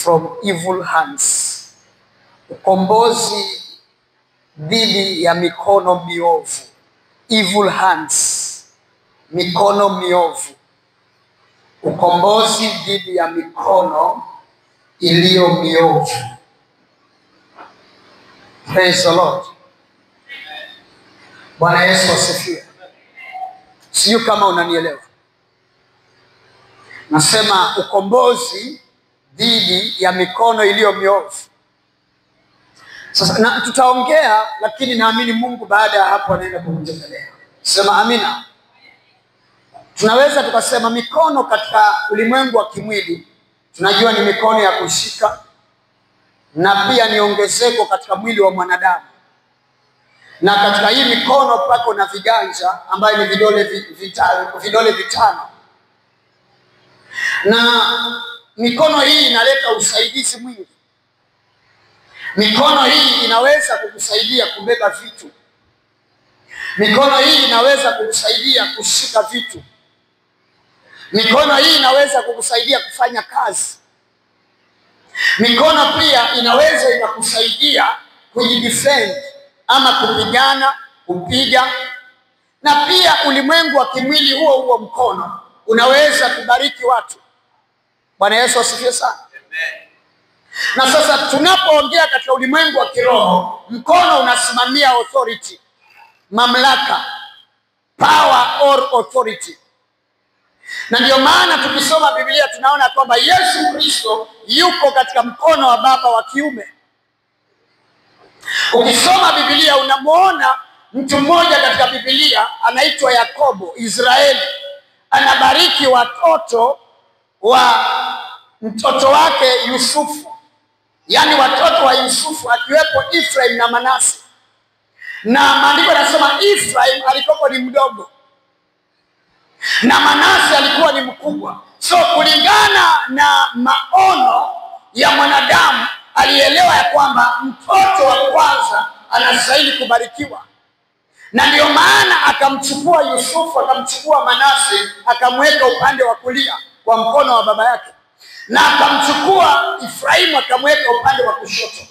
from evil hands. Ukombozi dhidi ya mikono miovu. Evil hands, mikono miovu. Ukombozi dhidi ya mikono iliyo miovu. Praise the Lord. Bwana Yesu asifiwe. Sio kama unanielewa. Nasema ukombozi dhidi ya mikono iliyo miovu. Sasa na tutaongea, lakini naamini Mungu baada ya hapo anaenda kumtekelea. Sema amina. Tunaweza tukasema mikono katika ulimwengu wa kimwili tunajua ni mikono ya kushika, na pia ni ongezeko katika mwili wa mwanadamu. Na katika hii mikono pako na viganja ambayo ni vidole vitano. Na mikono hii inaleta usaidizi mwingi. Mikono hii inaweza kukusaidia kubeba vitu. Mikono hii inaweza kukusaidia kushika vitu. Mikono hii inaweza kukusaidia kufanya kazi. Mikono pia inaweza ikakusaidia kujidefend ama kupigana, kupiga. Na pia ulimwengu wa kimwili huo mkono unaweza kubariki watu. Bwana Yesu asifiwe sana. Amen. Na sasa tunapoongea katika ulimwengu wa kiroho, mkono unasimamia authority, mamlaka, power or authority. Na ndio maana tukisoma Biblia tunaona kwamba Yesu Kristo yuko katika mkono wa Baba wa kiume. Ukisoma Biblia unamuona mtu mmoja katika Biblia anaitwa Yakobo, Israeli. Anabariki watoto wa mtoto wake Yusufu. Yaani watoto wa Yusufu akiwepo Ephraim na Manase. Na maandiko yanasema Ephraim alikuwa ni mdogo na Manase alikuwa ni mkubwa. So kulingana na maono ya mwanadamu alielewa ya kwamba mtoto wa kwanza anastahili kubarikiwa. Na ndio maana akamchukua Yusufu, akamchukua Manase, akamweka upande wa kulia kwa mkono wa baba yake. Na akamchukua Efraimu akamweka upande wa kushoto.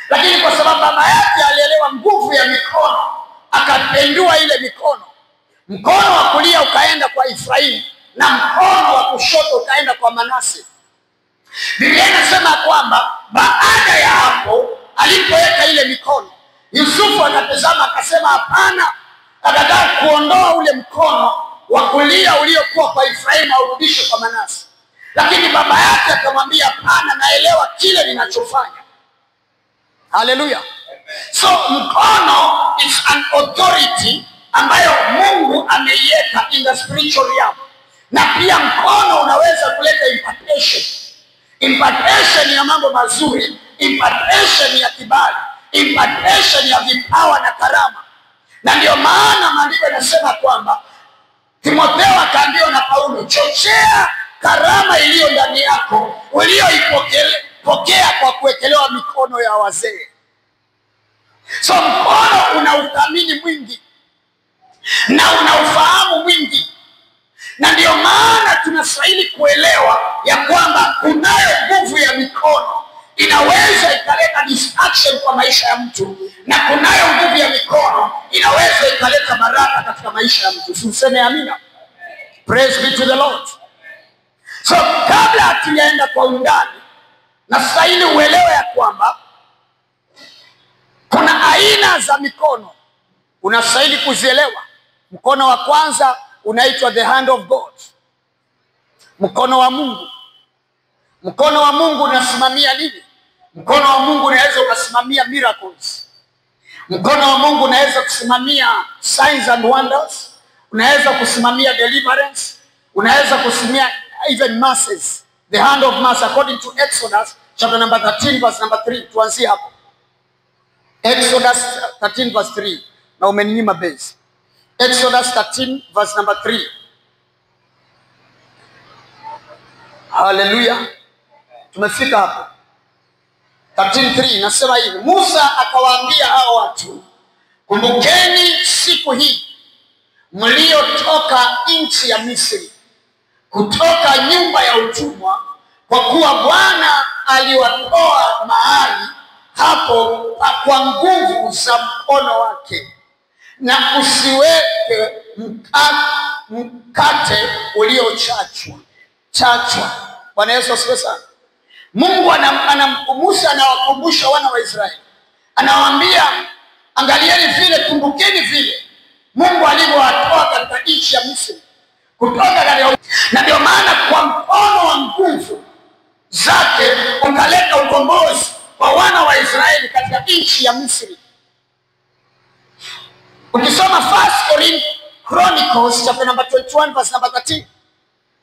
Lakini kwa sababu baba yake alielewa nguvu ya mikono, akapendua ile mikono. Mkono wa kulia ukaenda kwa Efraimu na mkono wa kushoto ukaenda kwa Manase. Biblia inasema kwamba baada ya hapo alipoweka ile mikono, Yusufu akatazama akasema hapana, akataka kuondoa ule mkono wa kulia uliokuwa kwa Efraimu aurudishe kwa Manase. Lakini baba yake akamwambia hapana, naelewa kile ninachofanya. Haleluya. So mkono is an authority ambayo Mungu ameiweka in the spiritual realm. Na pia mkono unaweza kuleta impartation. Impartation ya mambo mazuri, impartation ya kibali, impartation ya vipawa na karama. Na ndio maana maandiko yanasema kwamba Timotheo akaambiwa na Paulo, chochea karama iliyo ndani yako uliyoipokea kwa kuwekelewa mikono ya wazee. So mkono una uthamini mwingi na una ufahamu mwingi. Na ndio maana tunastahili kuelewa ya kwamba kunayo nguvu ya mikono inaweza ikaleta distraction kwa maisha ya mtu, na kunayo nguvu ya mikono inaweza ikaleta baraka katika maisha ya mtu. Tuseme amina. Praise be to the Lord. So kabla hatujaenda kwa undani, nastahili uelewe ya kwamba kuna aina za mikono unastahili kuzielewa. Mkono wa kwanza unaitwa the hand of God, mkono wa Mungu. Mkono wa Mungu unasimamia nini? Mkono wa Mungu unaweza ukasimamia miracles. Mkono wa Mungu unaweza kusimamia signs and wonders. Unaweza kusimamia deliverance. Unaweza kusimamia even masses. The hand of mass according to Exodus chapter number 13 verse number 3. Tuanzie hapo. Exodus 13 verse 3. Na umeninyima base. Exodus 13 verse number 3. Hallelujah. Tumefika hapo. 13:3 nasema hivi, Musa akawaambia hao watu, kumbukeni siku hii mliotoka nchi ya Misri, kutoka nyumba ya utumwa, kwa kuwa Bwana aliwatoa mahali hapo kwa nguvu za mkono wake, na usiweke mkate uliochachwa. Bwana Yesu asifiwe sana. Mungu anawakumbusha wana wa Israeli, anawaambia angalieni vile, kumbukeni vile Mungu alivyowatoa katika nchi ya Misri, kutoka katika, na ndio maana kwa mkono wa nguvu zake ukaleta ukombozi kwa wana wa Israeli katika nchi ya Misri. Ukisoma 1 Chronicles chapter number 21 verse number 13.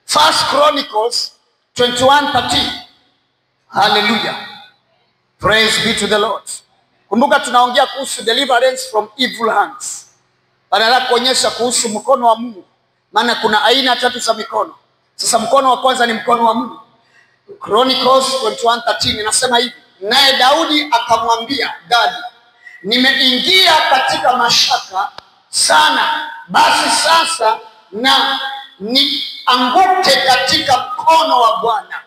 1 Chronicles 21:13. Hallelujah. Praise be to the Lord. Kumbuka tunaongea kuhusu deliverance from evil hands. Badala kuonyesha kuhusu mkono wa Mungu. Maana kuna aina 3 za mikono. Sasa mkono wa kwanza ni mkono wa Mungu. Chronicles 21:13 inasema hivi: naye Daudi akamwambia Gadi, nimeingia katika mashaka sana, basi sasa na nianguke katika mkono wa Bwana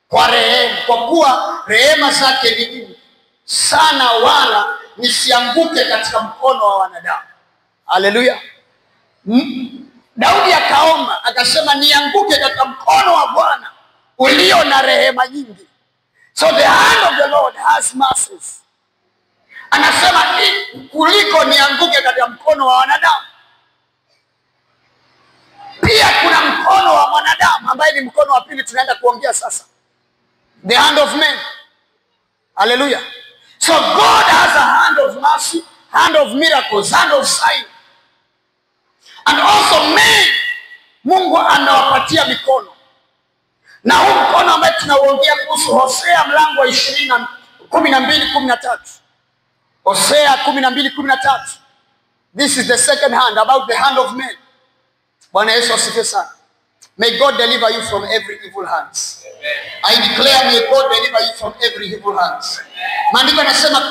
kwa rehema, kwa kuwa rehema zake ni nyingi sana, wala nisianguke katika mkono wa wanadamu. Haleluya. Daudi akaomba akasema, nianguke katika mkono wa Bwana ulio na rehema nyingi. So the hand of the Lord has mercies. Anasema kuliko nianguke katika mkono wa wanadamu. Pia kuna mkono wa mwanadamu ambaye ni mkono wa pili tunaenda kuongea sasa. The hand of man. Hallelujah. So God has a hand of mercy, hand of miracles, hand of sign. And also man, Mungu anawapatia mikono. Na huu mkono ambaye tunauongea kuhusu Hosea mlango wa 12:13. Hosea 12:13. This is the second hand, about the hand of man. Bwana Yesu asifiwe sana. May God deliver you from every evil hands. Amen. I declare, may God deliver you from every evil hands. Maandiko yanasema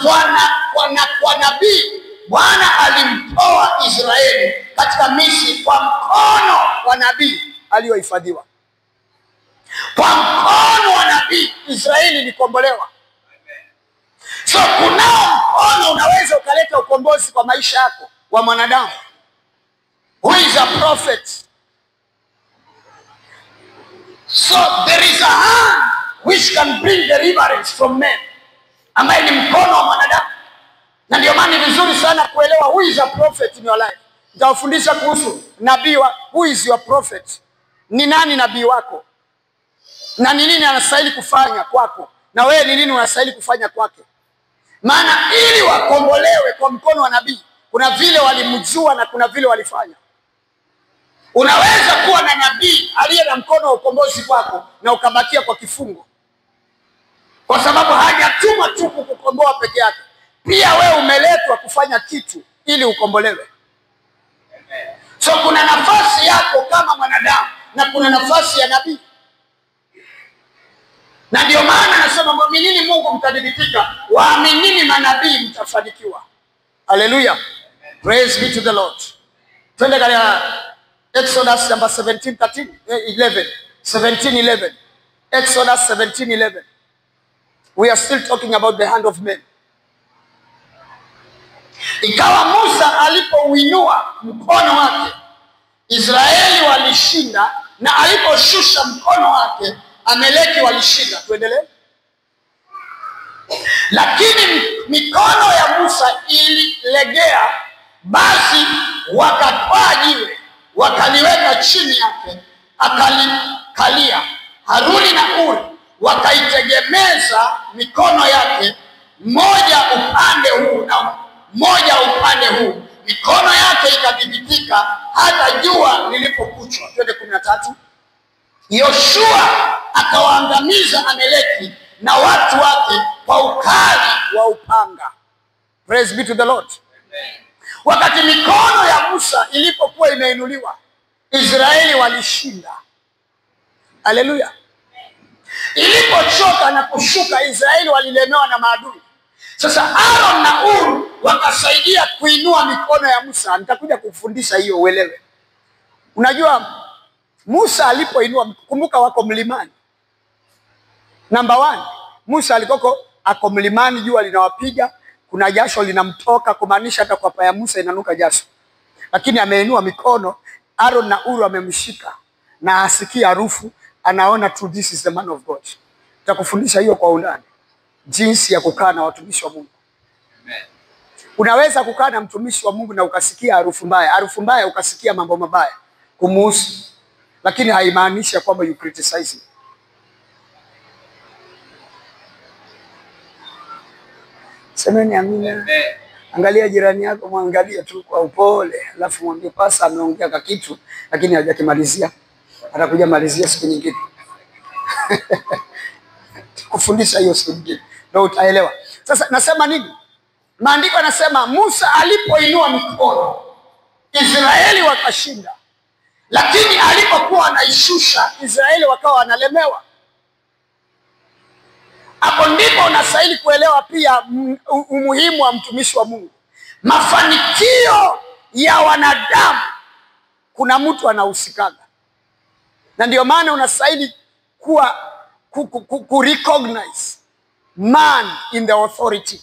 kwa nabii Bwana alimtoa Israeli katika Misri kwa mkono wa nabii aliyohifadhiwa. Kwa mkono wa nabii Israeli ilikombolewa. So kunao mkono unaweza ukaleta ukombozi kwa maisha yako wa mwanadamu. Who is a prophet? So there is a hand which can bring deliverance from men, ambaye ni mkono wa mwanadamu. Na ndio maana ni vizuri sana kuelewa who is a prophet in your life. Nitawafundisha kuhusu nabii wa who is your prophet. Ni nani nabii wako? Na ni nini anastahili kufanya kwako? Na wewe ni nini unastahili kufanya kwake? Maana ili wakombolewe kwa mkono wa nabii, kuna vile walimjua na kuna vile walifanya. Unaweza kuwa na nabii aliye na mkono wa ukombozi kwako na ukabakia kwa kifungo, kwa sababu hajatuma tu kukukomboa peke yake. Pia wewe umeletwa kufanya kitu ili ukombolewe. So kuna nafasi yako kama mwanadamu na kuna nafasi ya nabii. Na ndio maana anasema mwaminini Mungu mtadhibitika, waaminini manabii mtafanikiwa. Hallelujah. Praise be to the Lord. Twende katika Exodus number 17:11. Exodus 17:11. We are still talking about the hand of men. Ikawa Musa alipouinua mkono wake, Israeli walishinda, na aliposhusha mkono wake, Amaleki walishinda. Tuendelee. Lakini mikono ya Musa ililegea, basi wakatwaa jiwe wakaliweka chini yake, akalikalia. Haruni na Huri wakaitegemeza mikono yake, moja upande huu na moja upande huu. Mikono yake ikadhibitika hata jua lilipokuchwa. 13. Yoshua akawaangamiza Amaleki na watu wake kwa ukali wa upanga. Praise be to the Lord. Amen. Wakati mikono ya Musa ilipokuwa imeinuliwa, Israeli walishinda. Haleluya. Ilipochoka na kushuka, Israeli walilemewa na maadui. Sasa Aaron na Hur wakasaidia kuinua mikono ya Musa. Nitakuja kufundisha hiyo uelewe. Unajua Musa alipoinua, kumbuka wako mlimani. Number one, Musa alikoko ako mlimani, jua linawapiga, kuna jasho linamtoka, kumaanisha hata kwa paya Musa inanuka jasho. Lakini ameinua mikono, Aaron na Huri amemshika na asikia harufu, anaona tu this is the man of God. Nitakufundisha hiyo kwa undani, jinsi ya kukaa na watumishi wa Mungu. Amen. Unaweza kukaa na mtumishi wa Mungu na ukasikia harufu mbaya ukasikia mambo mabaya kumuhusu, lakini haimaanishi kwamba you criticize him. Semeni amina. Angalia jirani yako, mwangalie tu kwa upole, alafu mwambie pasa ameongea kwa kitu lakini hajakimalizia. Atakuja malizia siku nyingine. Kufundisha hiyo siku nyingine ndio utaelewa. Sasa nasema nini? Maandiko yanasema Musa alipoinua mikono, Israeli wakashinda. Lakini alipokuwa anaishusha, Israeli wakawa wanalemewa. Hapo ndipo unastahili kuelewa pia umuhimu wa mtumishi wa Mungu. Mafanikio ya wanadamu kuna mtu anahusikaga. Na ndio maana unastahili kuwa recognize man in the authority.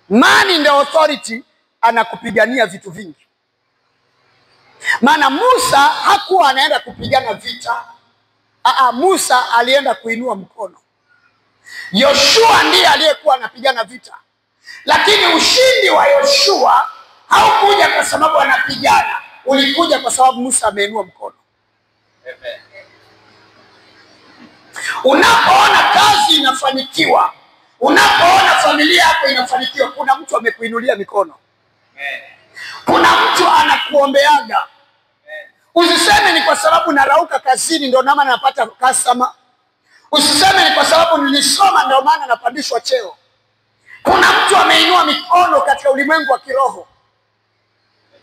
Man in the authority anakupigania vitu vingi. Maana Musa hakuwa anaenda kupigana vita. Musa alienda kuinua mkono. Yoshua ndiye aliyekuwa anapigana vita. Lakini ushindi wa Yoshua haukuja kwa sababu anapigana, ulikuja kwa sababu Musa ameinua mkono. Amen. Unapoona kazi inafanikiwa, unapoona familia yako inafanikiwa, kuna mtu amekuinulia mikono. Amen. Kuna mtu anakuombeaga. Amen. Usiseme ni kwa sababu narauka kazini ndio maana napata customer. Usiseme ni kwa sababu nilisoma ndio maana napandishwa cheo. Kuna mtu ameinua mikono katika ulimwengu wa kiroho.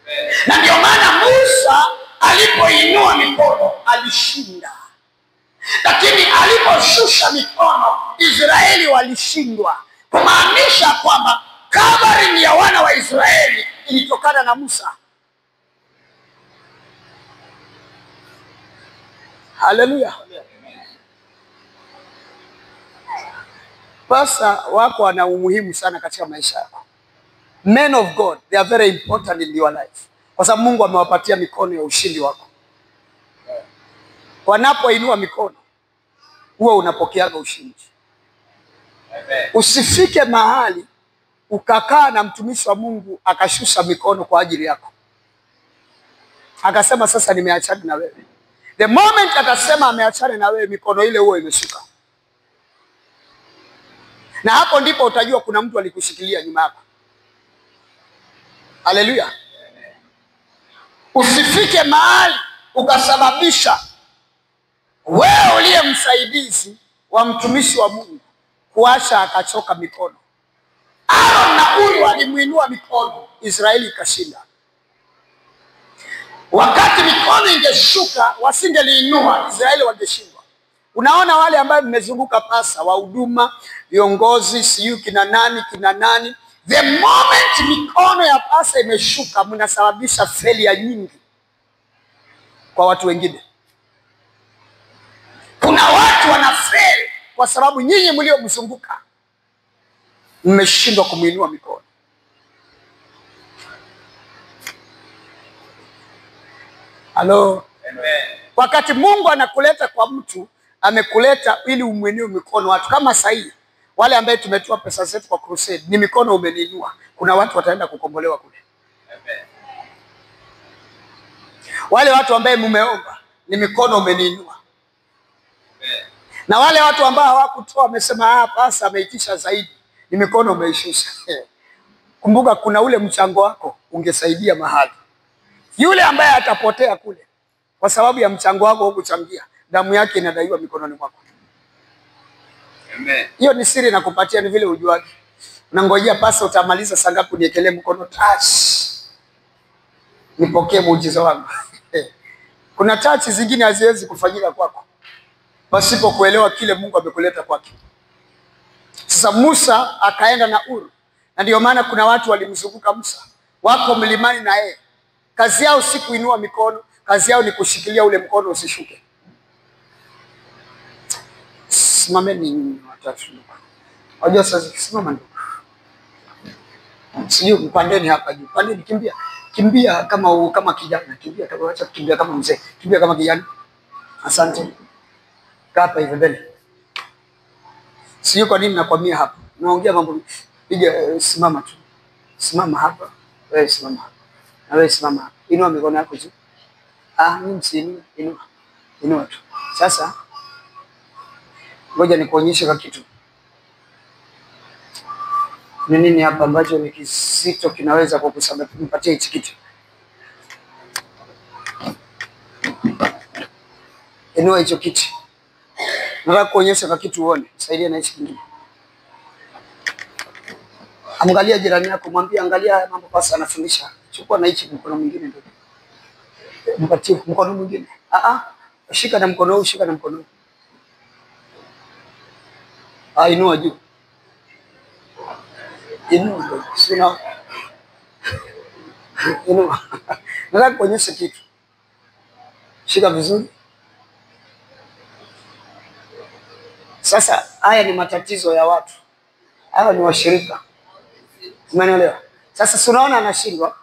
Amen. Na ndio maana Musa alipoinua mikono alishinda. Lakini aliposhusha mikono, Israeli walishindwa. Kumaanisha kwamba covering ya wana wa Israeli ilitokana na Musa. Haleluya. Pasa wako wana umuhimu sana katika maisha yako. Men of God, they are very important in your life. Kwa sababu Mungu amewapatia mikono ya ushindi wako. Wanapoinua mikono, huwa unapokeaga ushindi. Amen. Usifike mahali ukakaa na mtumishi wa Mungu akashusha mikono kwa ajili yako. Akasema sasa nimeachana na wewe. The moment atasema ameachana na wewe, mikono ile huwa imeshuka. Na hapo ndipo utajua kuna mtu alikushikilia nyuma yako. Haleluya. Usifike mahali ukasababisha wewe uliye msaidizi wa mtumishi wa Mungu kuacha akachoka mikono. Aaron na Huri walimuinua mikono, Israeli ikashinda. Wakati mikono ingeshuka, wasingeliinua, Israeli wangeshindwa. Unaona wale ambao mmezunguka pasa, wa huduma, viongozi, siyo kina nani, the moment mikono ya pasa imeshuka, mnasababisha failure nyingi kwa watu wengine. Kuna watu wanafail kwa sababu nyinyi mliomzunguka mmeshindwa kumuinua mikono. Halo. Amen. Wakati Mungu anakuleta kwa mtu, amekuleta ili umuinue mikono watu. Kama sahi wale ambao tumetoa pesa zetu kwa crusade, ni mikono umeniinua. Kuna watu wataenda kukombolewa kule. Amen. Wale watu ambao mumeomba, ni mikono umeniinua. Amen. Na wale watu ambao hawakutoa wamesema pasa ameitisha zaidi, ni mikono umeishusha. Kumbuka kuna ule mchango wako ungesaidia mahali. Yule ambaye atapotea kule kwa sababu ya mchango wako hukuchangia, damu yake inadaiwa mikononi mwako. Amen. Hiyo ni siri nakupatia, ni vile ujuaje. Unangojea pasa utamaliza saa ngapi niekelee mkono touch. Nipokee muujiza wangu. Kuna touch zingine haziwezi kufanyika kwako pasipo kuelewa kile Mungu amekuleta kwake. Sasa Musa akaenda na Huri. Na ndio maana kuna watu walimzunguka Musa. Wako mlimani na yeye. Kazi yao si kuinua mikono, kazi yao ni kushikilia ule mkono usishuke. Simameni watatu. Unajua sasa kisimama ndio. Sio mpandeni hapa juu. Pandeni kimbia. Kimbia kama kijana, kimbia kama acha kimbia kama mzee. Kimbia kama kijana. Asante. Hapa hivi mbele. Sio kwa nini nakwambia hapa. Naongea mambo piga simama tu. Simama hapa. Wewe simama hapa. Na wewe simama hapa. Inua mikono yako juu. Mimi msini inua tu. Sasa ngoja nikuonyeshe kwa kitu. Ni nini hapa ambacho ni kizito kinaweza kukusababisha nipatie hichi kitu. Inua hicho kitu. Nataka kuonyesha kwa kitu uone. Saidia na hichi kingine. Angalia jirani yako, mwambie angalia mambo pasa anafundisha. Chukua na hichi mkono mwingine ndio. Mpatie mkono mwingine. Shika na mkono huu, shika na mkono huu. Inua juu. Inua. Sina. Inua. Nataka kuonyesha kitu. Shika vizuri. Sasa haya ni matatizo ya watu. Hawa ni washirika. Umeelewa? Sasa unaona anashindwa.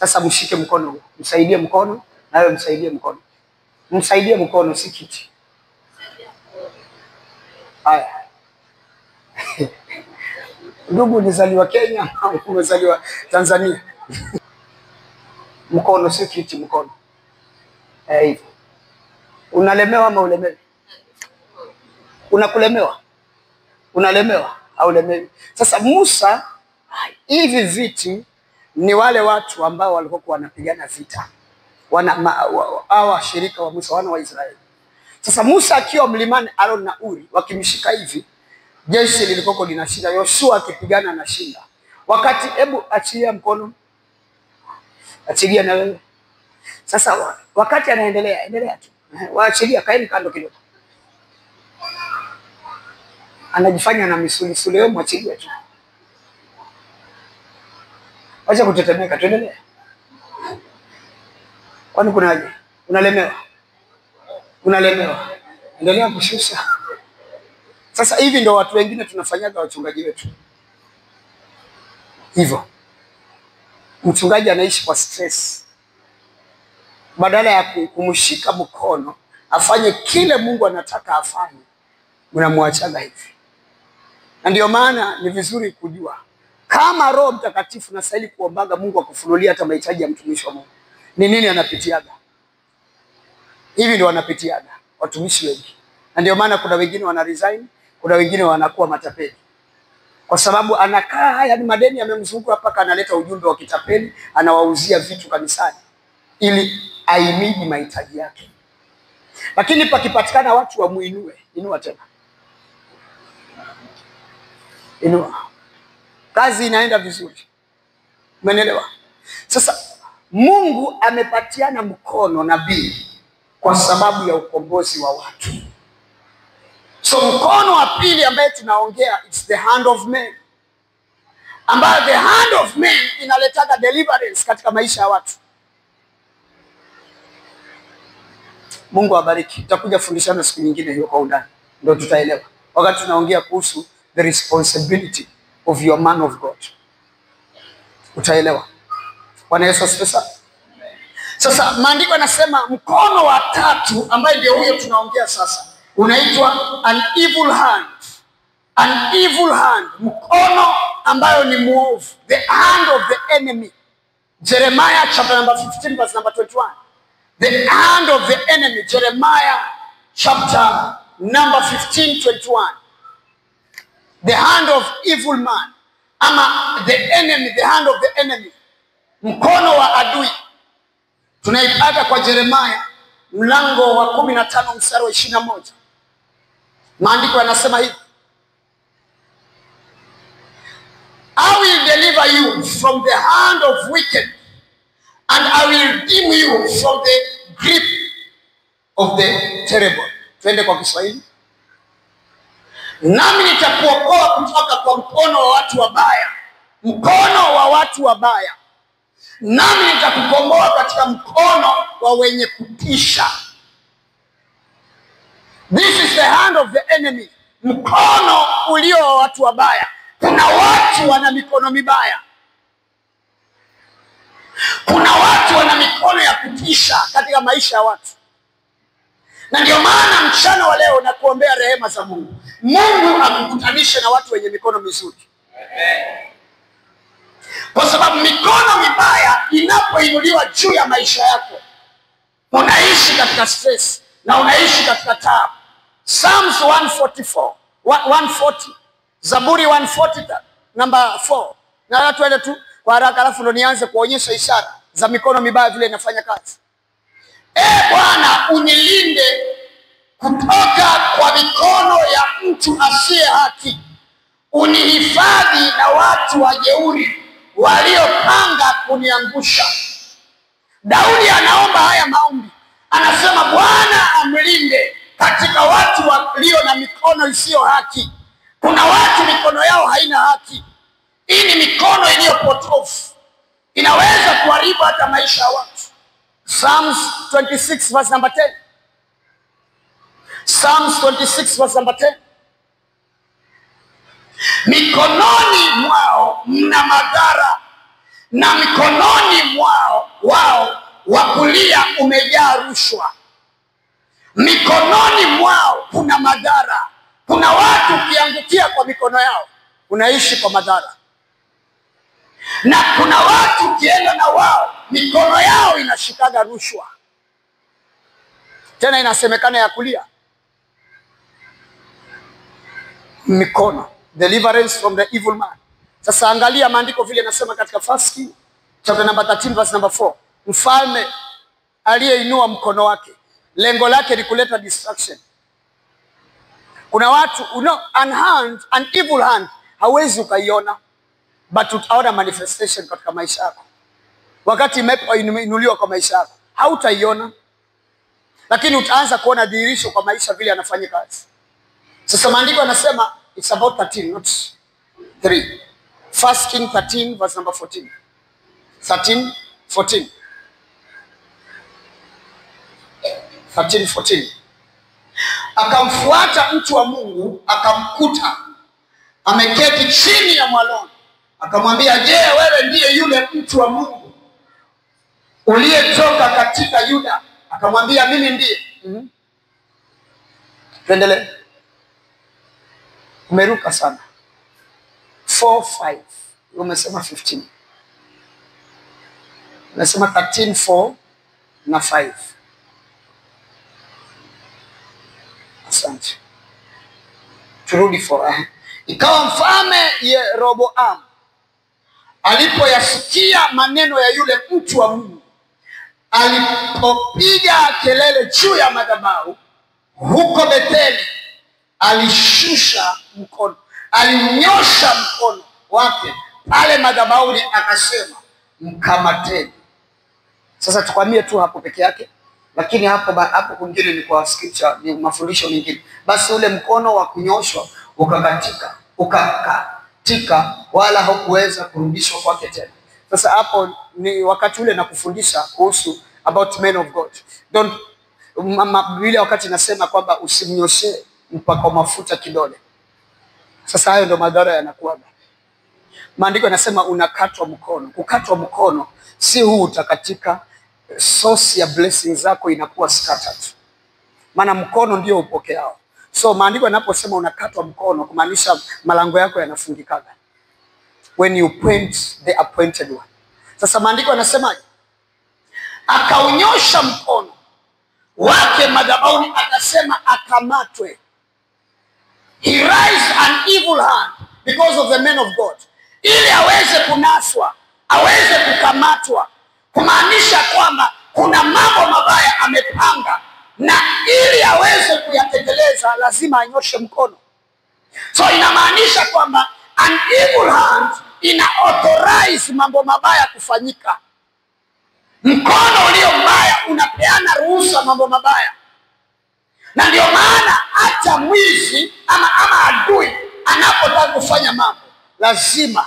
Sasa mshike mkono, msaidie mkono, na wewe msaidie mkono. Msaidie mkono si kiti. Haya. Ndugu nizaliwa Kenya au umezaliwa Tanzania? Mkono si kiti, mkono. Hivyo. Unalemewa ama ulemewi? Unakulemewa? Unalemewa au ulemewi? Sasa Musa, hivi viti ni wale watu ambao walikuwa wanapigana vita. Hawa shirika wa Musa, wana wa Israeli. Sasa Musa akiwa mlimani Aaron na Uri wakimshika hivi, jeshi lilikuwa linashinda. Yoshua akipigana na shinda. Wakati hebu achilia mkono. Achilia na wewe. Sasa wakati anaendelea, endelea tu. Waachilia, kaeni kando kidogo. Anajifanya na misuli wewe mwachilia tu. Acha kutetemeka, tuendelee. Kwani kuna aje? Unalemewa? Unalemewa. Endelea kushusha. Sasa hivi ndio watu wengine tunafanyaga wachungaji wetu. Hivyo. Mchungaji anaishi kwa stress. Badala ya kumshika mkono, afanye kile Mungu anataka afanye, unamwachaga hivi. Na ndio maana ni vizuri kujua kama Roho Mtakatifu nastahili kuombaga Mungu akufunulia hata mahitaji ya mtumishi wa Mungu. Ni nini anapitiaga? Hivi ndio wanapitiaga watumishi wengi. Na ndio maana kuna wengine wana resign, kuna wengine wanakuwa matapeli. Kwa sababu anakaa yani madeni yamemzunguka mpaka analeta ujumbe wa kitapeli, anawauzia vitu kanisani ili aimidi mahitaji yake. Lakini pakipatikana watu wamuinue, inua tena. Inua. Kazi inaenda vizuri. Umeelewa? Sasa Mungu amepatiana mkono nabii kwa sababu ya ukombozi wa watu. So mkono wa pili ambaye tunaongea, it's the hand of man. Ambayo the hand of man inaletaga deliverance katika maisha ya watu. Mungu awabariki. Tutakuja fundishana siku nyingine hiyo kwa undani. Ndio tutaelewa. Wakati tunaongea kuhusu the responsibility of your man of God. Utaelewa. Bwana Yesu asifiwe. Sasa maandiko yanasema mkono wa tatu ambaye ndio huyo tunaongea sasa unaitwa an evil hand. An evil hand, mkono ambayo ni muovu, the hand of the enemy. Jeremiah chapter number 15 verse number 21. The hand of the enemy, Jeremiah chapter number 15:21. The hand of evil man, ama the enemy, the hand of the enemy, mkono wa adui. Tunaipata kwa Jeremiah mlango wa 15 mstari wa 21. Maandiko yanasema hivi: I will deliver you from the hand of wicked, and I will redeem you from the grip of the terrible. Twende kwa Kiswahili. Nami nitakuokoa kutoka kwa mkono wa watu wabaya. Mkono wa watu wabaya. Nami nitakukomboa katika mkono wa wenye kutisha. This is the hand of the enemy. Mkono ulio wa watu wabaya. Kuna watu wana mikono mibaya. Kuna watu wana mikono ya kutisha katika maisha ya watu. Na ndio maana mchana wa leo na kuombea rehema za Mungu. Mungu akukutanishe na watu wenye mikono mizuri. Kwa sababu mikono mibaya inapoinuliwa juu ya maisha yako, unaishi katika stress na unaishi katika taabu. Psalms 140, Zaburi 140 number 4. Na tuende tu kwa haraka alafu ndo nianze kuonyesha ishara za mikono mibaya vile inafanya kazi. Bwana, unilinde kutoka kwa mikono ya mtu asiye haki. Unihifadhi na watu wajeuri waliopanga kuniangusha. Daudi anaomba haya maombi. Anasema Bwana amlinde katika watu walio na mikono isiyo haki. Kuna watu mikono yao haina haki. Hii ni mikono iliyopotofu. Inaweza kuharibu hata maisha ya watu. Psalms 26 verse number 10. Psalms 26 verse number 10. Mikononi mwao mna madhara, na mikononi mwao wao wa kulia umejaa rushwa. Mikononi mwao kuna madhara. Kuna watu ukiangukia kwa mikono yao unaishi kwa madhara. Na kuna watu ukienda na wao mikono yao inashikaga rushwa. Tena inasemekana ya kulia. Mikono. Deliverance from the evil man. Sasa angalia maandiko vile nasema katika 1 Kings chapter number 13 verse number 4. Mfalme aliyeinua mkono wake, lengo lake ni kuleta distraction. Kuna watu an evil hand hauwezi ukaiona, but utaona manifestation katika maisha yako. Wakati imeinuliwa kwa maisha yako hautaiona, lakini utaanza kuona dhihirisho kwa maisha vile anafanya kazi. Sasa maandiko yanasema it's about 13 not 3. 1 Kings 13 verse number 14. 13:14. 13:14. Akamfuata mtu wa Mungu, akamkuta ameketi chini ya mwaloni. Akamwambia, je, wewe ndiye yule mtu wa Mungu uliyetoka katika Yuda? Akamwambia, mimi ndiye. Tuendelee. Umeruka sana. 4:5. Umesema 15. Umesema 13:4 na 5. Asante. Turudi for. Ikawa mfalme Yeroboam alipoyasikia maneno ya yule mtu wa Mungu, alipopiga kelele juu ya madhabahu huko Betheli, alishusha mkono, alinyosha mkono wake pale madhabahuni, akasema, mkamateni. Sasa tukwamie tu hapo peke yake, lakini hapo kwingine ni kwa scripture, ni mafundisho mengine. Basi ule mkono wa kunyoshwa ukakatika wala hakuweza kurudishwa kwake tena. Sasa hapo ni wakati ule na kufundisha kuhusu about men of God. Don't Biblia wakati nasema kwamba usimnyoshe mpaka mafuta kidole. Sasa hayo ndo madhara yanakuwa. Maandiko yanasema unakatwa mkono. Kukatwa mkono si huu utakatika, source ya blessings zako inakuwa scattered. Maana mkono ndio upokeao. So maandiko yanaposema unakatwa mkono kumaanisha malango yako yanafungikaga. When you point the appointed one. Sasa maandiko yanasemaje? Akaunyosha mkono wake madhabahuni, akasema akamatwe. He raised an evil hand because of the men of God. Ili aweze kunaswa, aweze kukamatwa. Kumaanisha kwamba kuna mambo mabaya amepanga, na ili aweze kuyatekeleza lazima anyoshe mkono. So inamaanisha kwamba an evil hand ina authorize mambo mabaya kufanyika. Mkono ulio mbaya unapeana ruhusa mambo mabaya. Na ndio maana hata mwizi ama adui anapotaka kufanya mambo lazima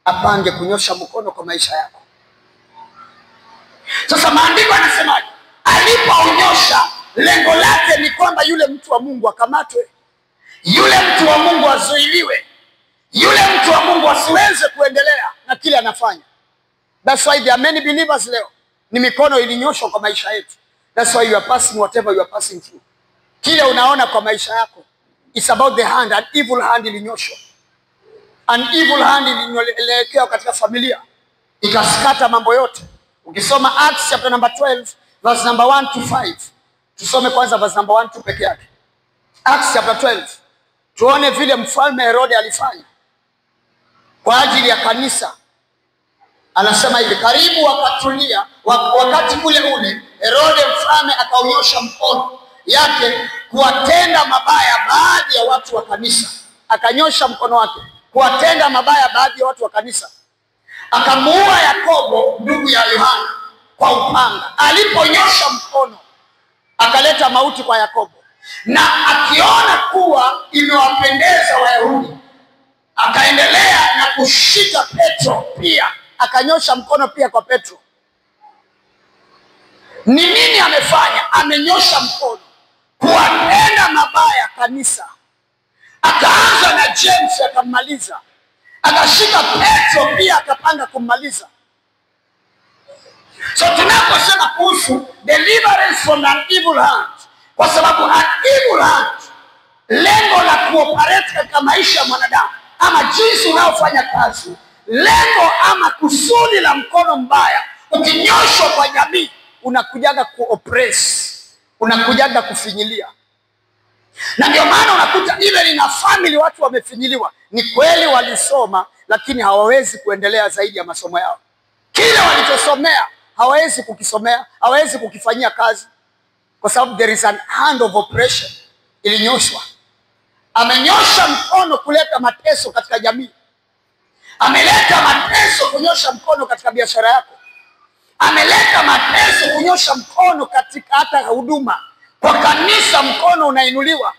apange kunyosha mkono kwa maisha yako. Sasa maandiko yanasemaje? Alipounyosha lengo lake ni kwamba yule mtu wa Mungu akamatwe, yule mtu wa Mungu azuiliwe, yule mtu wa Mungu asiweze kuendelea na kile anafanya. That's why there are many believers leo ni mikono ilinyoshwa kwa maisha yetu. That's why you are passing whatever you are passing through. Kile unaona kwa maisha yako, it's about the hand. An evil hand ilinyoshwa, an evil hand ilielekea katika familia, ikaskata mambo yote. Ukisoma Acts chapter number 12 verse number 1 to 5, tusome kwanza verse number 1 tu peke yake. Acts chapter 12, tuone vile mfalme Herode alifanya kwa ajili ya kanisa. Anasema hivi, karibu wakatulia, wakati ule Herode mfalme akaunyosha mkono yake kuwatenda mabaya baadhi ya watu wa kanisa. Akanyosha mkono wake kuwatenda mabaya baadhi ya watu wa kanisa. Akamuua Yakobo ndugu ya Yohana kwa upanga. Aliponyosha mkono akaleta mauti kwa Yakobo, na akiona kuwa imewapendeza Wayahudi akaendelea na kushika Petro pia. Akanyosha mkono pia kwa Petro. Ni nini amefanya? Amenyosha mkono kuwatenda mabaya kanisa. Akaanza na James akammaliza, akashika Petro pia akapanga kummaliza. So tunaposema kuhusu deliverance from an evil hand, kwa sababu an evil hand, lengo la kuoperate katika maisha ya mwanadamu ama jinsi unaofanya kazi, lengo ama kusudi la mkono mbaya ukinyoshwa kwa jamii, unakujaga kuoppress, unakujaga kufinyilia. Na ndio maana unakuta even na family watu wamefinyiliwa. Ni kweli walisoma, lakini hawawezi kuendelea zaidi ya masomo yao. Kile walichosomea hawawezi kukisomea, hawawezi kukifanyia kazi, kwa sababu there is an hand of oppression ilinyoshwa. Amenyosha mkono kuleta mateso katika jamii. Ameleta mateso kunyosha mkono katika biashara yako. Ameleta mateso kunyosha mkono katika hata huduma. Kwa kanisa mkono unainuliwa,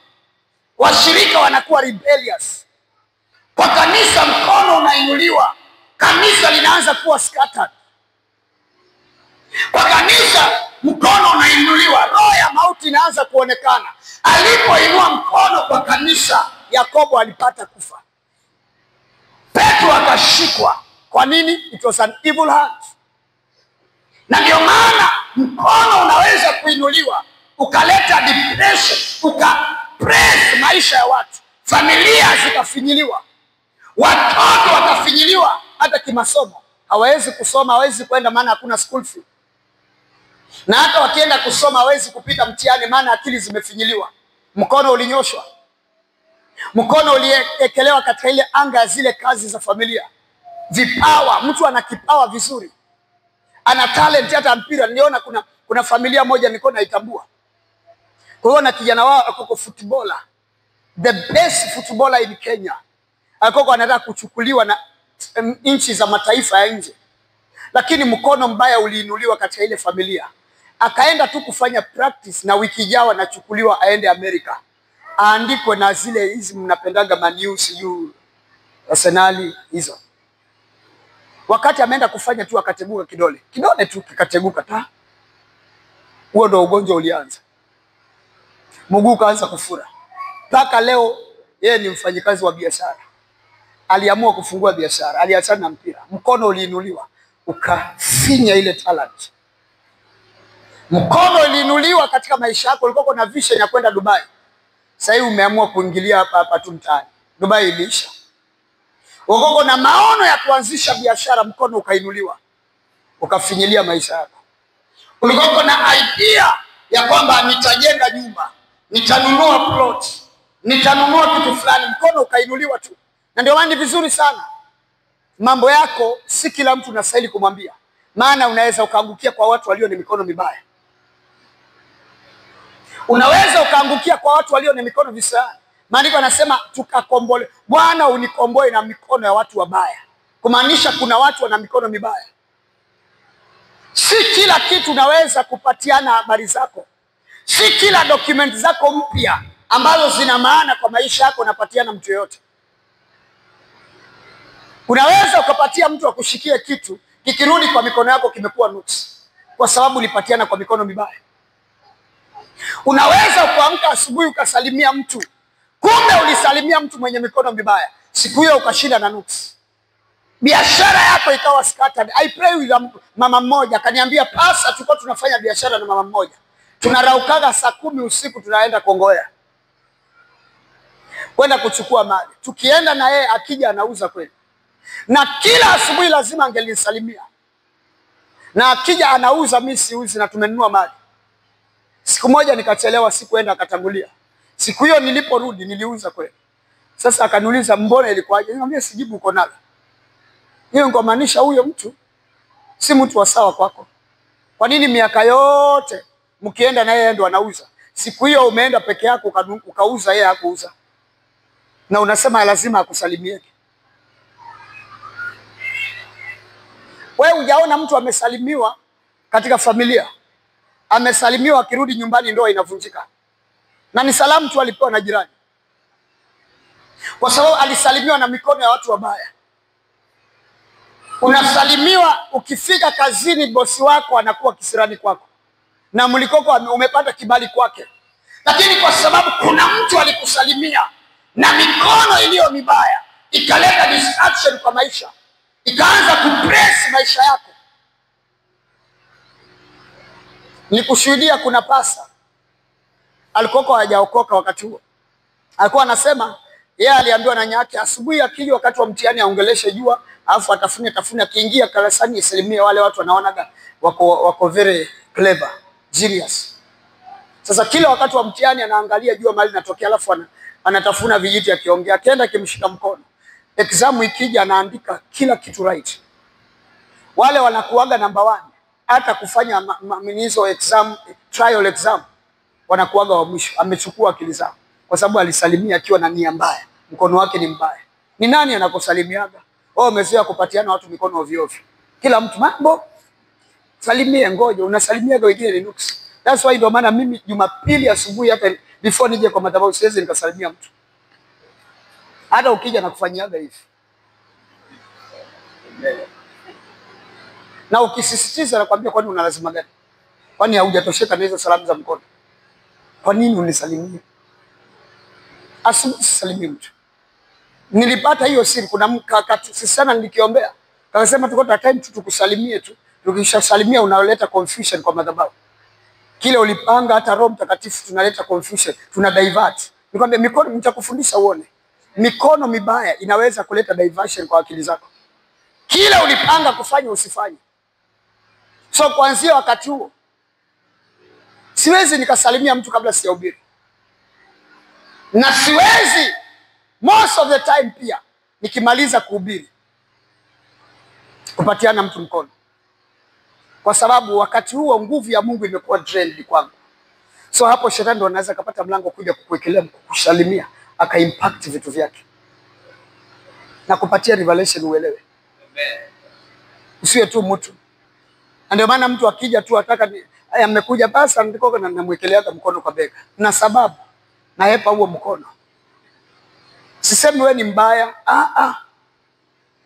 washirika wanakuwa rebellious. Kwa kanisa mkono unainuliwa, kanisa linaanza kuwa scattered. Kwa kanisa mkono unainuliwa, roho ya mauti inaanza kuonekana. Alipoinua mkono kwa kanisa, Yakobo alipata kufa, Petro akashikwa. Kwa nini? It was an evil hand. Na ndio maana mkono unaweza kuinuliwa ukaleta depression, ukapress maisha ya watu, familia zikafinyiliwa, watoto wakafinyiliwa, hata kimasomo hawezi kusoma, hawezi kwenda maana hakuna school fee. Na hata wakienda kusoma hawezi kupita mtihani maana akili zimefinyiliwa. Mkono ulinyoshwa, mkono uliekelewa katika ile anga ya zile kazi za familia. Vipawa, mtu ana kipawa vizuri, ana talent hata mpira. Niliona kuna familia moja nilikuwa naitambua. Kuona kijana wao akoko footballer, the best footballer in Kenya, akoko anataka kuchukuliwa na nchi za mataifa ya nje, lakini mkono mbaya uliinuliwa katika ile familia. Akaenda tu kufanya practice, na wiki ijayo anachukuliwa aende Amerika, aandikwe na zile hizi mnapendaga Man U, Arsenal hizo. Wakati ameenda kufanya tu akateguka kidole tu kikateguka ta. Huo ndo ugonjwa ulianza. Mguu kaanza kufura. Mpaka leo yeye ni mfanyikazi wa biashara. Aliamua kufungua biashara, aliachana na mpira. Mkono uliinuliwa ukafinya ile talent. Mkono uliinuliwa katika maisha yako. Ulikuwa na vision ya kwenda Dubai, sasa hivi umeamua kuingilia hapa tu mtaani. Dubai iliisha. Ulikuwa na maono ya kuanzisha biashara, mkono ukainuliwa ukafinyilia maisha yako. Ulikuwa na idea ya kwamba nitajenga nyumba, nitanunua plot, nitanunua kitu fulani, mkono ukainuliwa tu. Na ndio maana ni vizuri sana mambo yako si kila mtu unastahili kumwambia, maana unaweza ukaangukia kwa watu walio na mikono mibaya. Unaweza ukaangukia kwa watu walio na mikono visana. Maandiko yanasema tukakombole, Bwana unikomboe na mikono ya watu wabaya. Kumaanisha kuna watu wana mikono mibaya. Si kila kitu unaweza kupatiana habari zako. Si kila document zako mpya ambazo zina maana kwa maisha yako unapatiana mtu yote. Unaweza ukapatia mtu akushikie kitu, kikirudi kwa mikono yako kimekuwa nuksi, kwa sababu ulipatiana kwa mikono mibaya. Unaweza kuamka asubuhi ukasalimia mtu, kumbe ulisalimia mtu mwenye mikono mibaya. Siku hiyo ukashinda na nuksi, biashara yako ikawa scattered. I pray with mama mmoja, akaniambia pasa, tulikuwa tunafanya biashara na mama mmoja, tunaraukaga saa 10 usiku tunaenda Kongowea kwenda kuchukua mali. Tukienda na yeye, akija anauza kweli, na kila asubuhi lazima angelisalimia, na akija anauza, mimi siuzi, na tumenunua mali. Siku moja nikachelewa, sikuenda, akatangulia. Siku hiyo niliporudi niliuza kweli. Sasa akaniuliza mbona ilikuwaje? Nikamwambia sijibu uko nalo. Hiyo ngomaanisha huyo mtu si mtu wa sawa kwako. Kwa nini miaka yote mkienda na yeye ndo anauza? Siku hiyo umeenda peke yako ukauza, yeye hakuuza, na unasema lazima akusalimie. Wewe hujaona mtu amesalimiwa katika familia, amesalimiwa akirudi nyumbani ndoa inavunjika, na ni salamu tu alipewa na jirani, kwa sababu alisalimiwa na mikono ya watu wabaya. Unasalimiwa ukifika kazini, bosi wako anakuwa kisirani kwako, na mlikoko umepata kibali kwake, lakini kwa sababu kuna mtu alikusalimia na mikono iliyo mibaya, ikaleta distraction kwa maisha, ikaanza kupress maisha yako. Nikushuhudia, kuna pasa alikuwa hajaokoka wakati huo, alikuwa anasema yeye aliambiwa na nyake asubuhi akija wakati wa mtihani aongeleshe jua, alafu atafune akiingia darasani asilimie wale watu wanaonaga wako very clever, genius. Sasa kila wakati wa mtihani anaangalia jua mali natokea, alafu anatafuna vijiti akiongea, akienda kimshika mkono. Exam ikija anaandika kila kitu right. Wale wanakuaga number 1, hata kufanya minizo exam, trial exam, wanakuaga wa mwisho. Amechukua akili zao kwa sababu alisalimia akiwa na nia mbaya, mkono wake ni mbaya. Ni nani anakosalimiaga? Wao wamezoea kupatiana watu mikono ovyo ovyo. Kila mtu mambo salimie, ngoja unasalimiaga wengine ni nuksi. That's why ndio maana mimi Jumapili asubuhi hata before nije kwa madhabahu siwezi nikasalimia mtu. Hata ukija na kufanyiaga hivi. Na ukisisitiza nakwambia, kwani una lazima gani? Kwani haujatosheka na hizo salamu za mkono? Kwa nini unisalimie? Asubuhi sisalimie mtu. Nilipata hiyo siri, kuna mkakati sana nilikiombea. Akasema tuko ta time tukusalimie tu. Tukishasalimia unaleta confusion kwa madhabahu. Kile ulipanga hata Roho Mtakatifu tunaleta confusion, tuna divert. Nikwambia mikono, nitakufundisha uone. Mikono mibaya inaweza kuleta diversion kwa akili zako. Kile ulipanga kufanya usifanye. So kuanzia wakati huo siwezi nikasalimia mtu kabla sijahubiri. Na siwezi most of the time pia nikimaliza kuhubiri kupatiana mtu mkono, kwa sababu wakati huo nguvu ya Mungu imekuwa drained kwangu. So hapo shetani ndo anaweza kupata mlango kuja kukuwekelea, kukusalimia, akaimpact vitu vyake na kupatia revelation uelewe. Amen. Usiwe tu mtu. Ndio maana mtu akija tu ataka amekuja basi ndiko na namwekeleaga mkono kwa bega, na sababu naepa huo mkono. Sisemi wewe ni mbaya,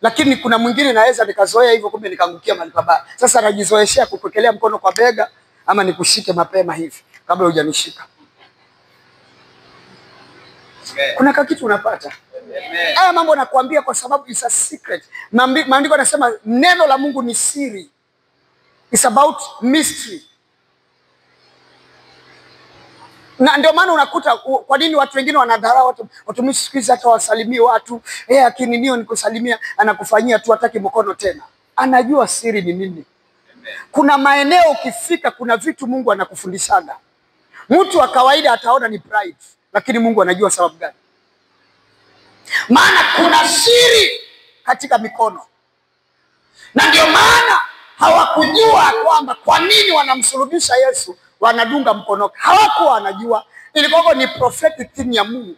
lakini kuna mwingine naweza nikazoea hivyo, kumbe nikaangukia mahali pabaya. Sasa najizoeshea kukuwekelea mkono kwa bega, ama nikushike mapema hivi kabla hujanishika. Kuna kitu unapata. Haya mambo nakwambia kwa sababu it's a secret. Maandiko yanasema neno la Mungu ni siri. It's about mystery. Na ndio maana unakuta kwa nini watu wengine wanadharau watumishi siku hizi, hata wasalimie watu, akininio nikusalimia anakufanyia tu, hataki mkono tena. Anajua siri ni nini. Kuna maeneo ukifika, kuna vitu Mungu anakufundishaga. Mtu wa kawaida ataona ni pride, lakini Mungu anajua sababu gani. Maana kuna siri katika mikono. Na ndio maana hawakujua kwamba kwa nini wanamsulubisha Yesu, wanadunga mkono. Hawakuwa wanajua. Ilikuwa ni prophetic thing ya Mungu.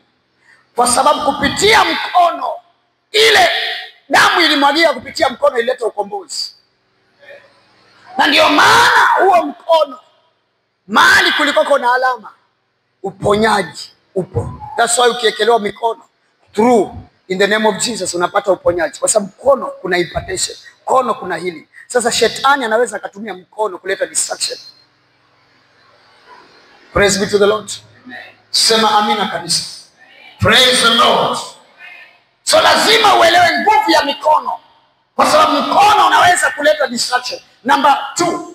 Kwa sababu kupitia mkono, ile damu ilimwagia kupitia mkono ileta ukombozi. Na ndio maana huo mkono, mahali kulikoko na alama, uponyaji upo. That's why ukiekelewa mikono through in the name of Jesus unapata uponyaji, kwa sababu mkono kuna impartation, mkono kuna healing. Sasa shetani anaweza akatumia mkono kuleta distraction. Praise be to the Lord. Sema amina kanisa. Praise the Lord. So lazima uelewe nguvu ya mikono, kwa sababu mkono unaweza kuleta distraction. Number 2,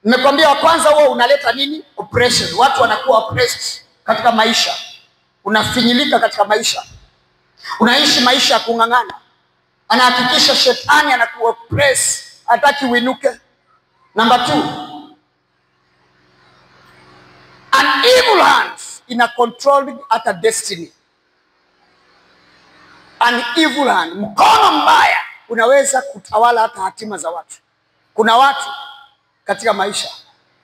nimekwambia wa kwanza huo unaleta nini? Oppression. Watu wanakuwa oppressed katika maisha. Unafinyilika katika maisha. Unaishi maisha ya kung'ang'ana. Anahakikisha shetani anakuoppress, hataki uinuke. Number 2, an evil hand in a controlled at a destiny. An evil hand, mkono mbaya unaweza kutawala hata hatima za watu. Kuna watu katika maisha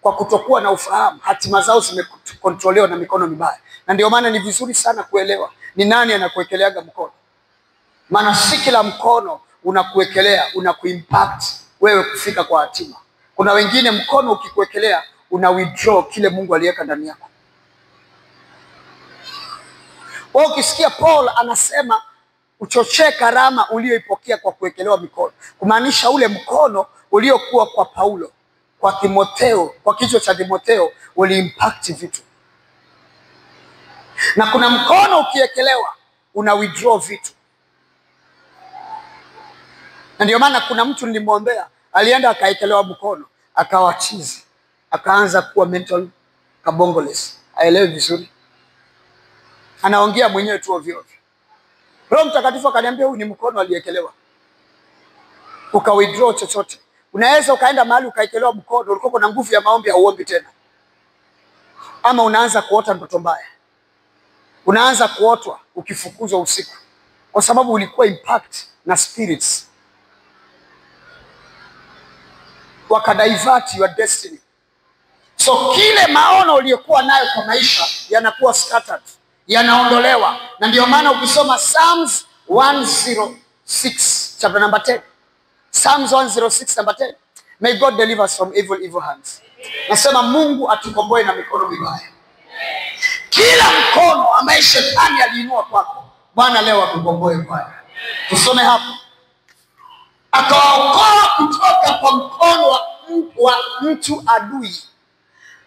kwa kutokuwa na ufahamu hatima zao zimekontrolewa na mikono mibaya. Na ndio maana ni vizuri sana kuelewa ni nani anakuwekeleaga mkono. Maana si kila mkono unakuwekelea unakuimpact wewe kufika kwa hatima. Kuna wengine mkono ukikuwekelea una withdraw kile Mungu aliweka ndani yako. Wewe ukisikia Paul anasema uchochee karama ulioipokea kwa kuwekelewa mikono, kumaanisha ule mkono uliokuwa kwa Paulo, kwa Timotheo, kwa kichwa cha Timotheo uliimpact vitu. Na kuna mkono ukiwekelewa una withdraw vitu. Na ndio maana kuna mtu nilimwombea alienda akaekelewa mkono akawa chizi, akaanza kuwa mental kabongoless, aelewe vizuri, anaongea mwenyewe tu ovyo ovyo. Roho Mtakatifu akaniambia huyu ni mkono aliekelewa, uka withdraw chochote. Unaweza ukaenda mahali ukaekelewa mkono, ulikuwa na nguvu ya maombi, hauombi tena. Ama unaanza kuota ndoto mbaya, unaanza kuotwa ukifukuzwa usiku, kwa sababu ulikuwa impact na spirits, wakadivert your destiny. So kile maono uliyokuwa nayo kwa maisha yanakuwa scattered, yanaondolewa. Na ndio maana ukisoma Psalms 106 chapter number 10, Psalms 106 number 10, may God deliver us from evil hands. Nasema Mungu atukomboe na mikono mibaya. Kila mkono ambaye shetani aliinua kwako, Bwana leo akukomboe Bwana. Tusome hapo. Akawaokoa kutoka kwa mkono wa mtu adui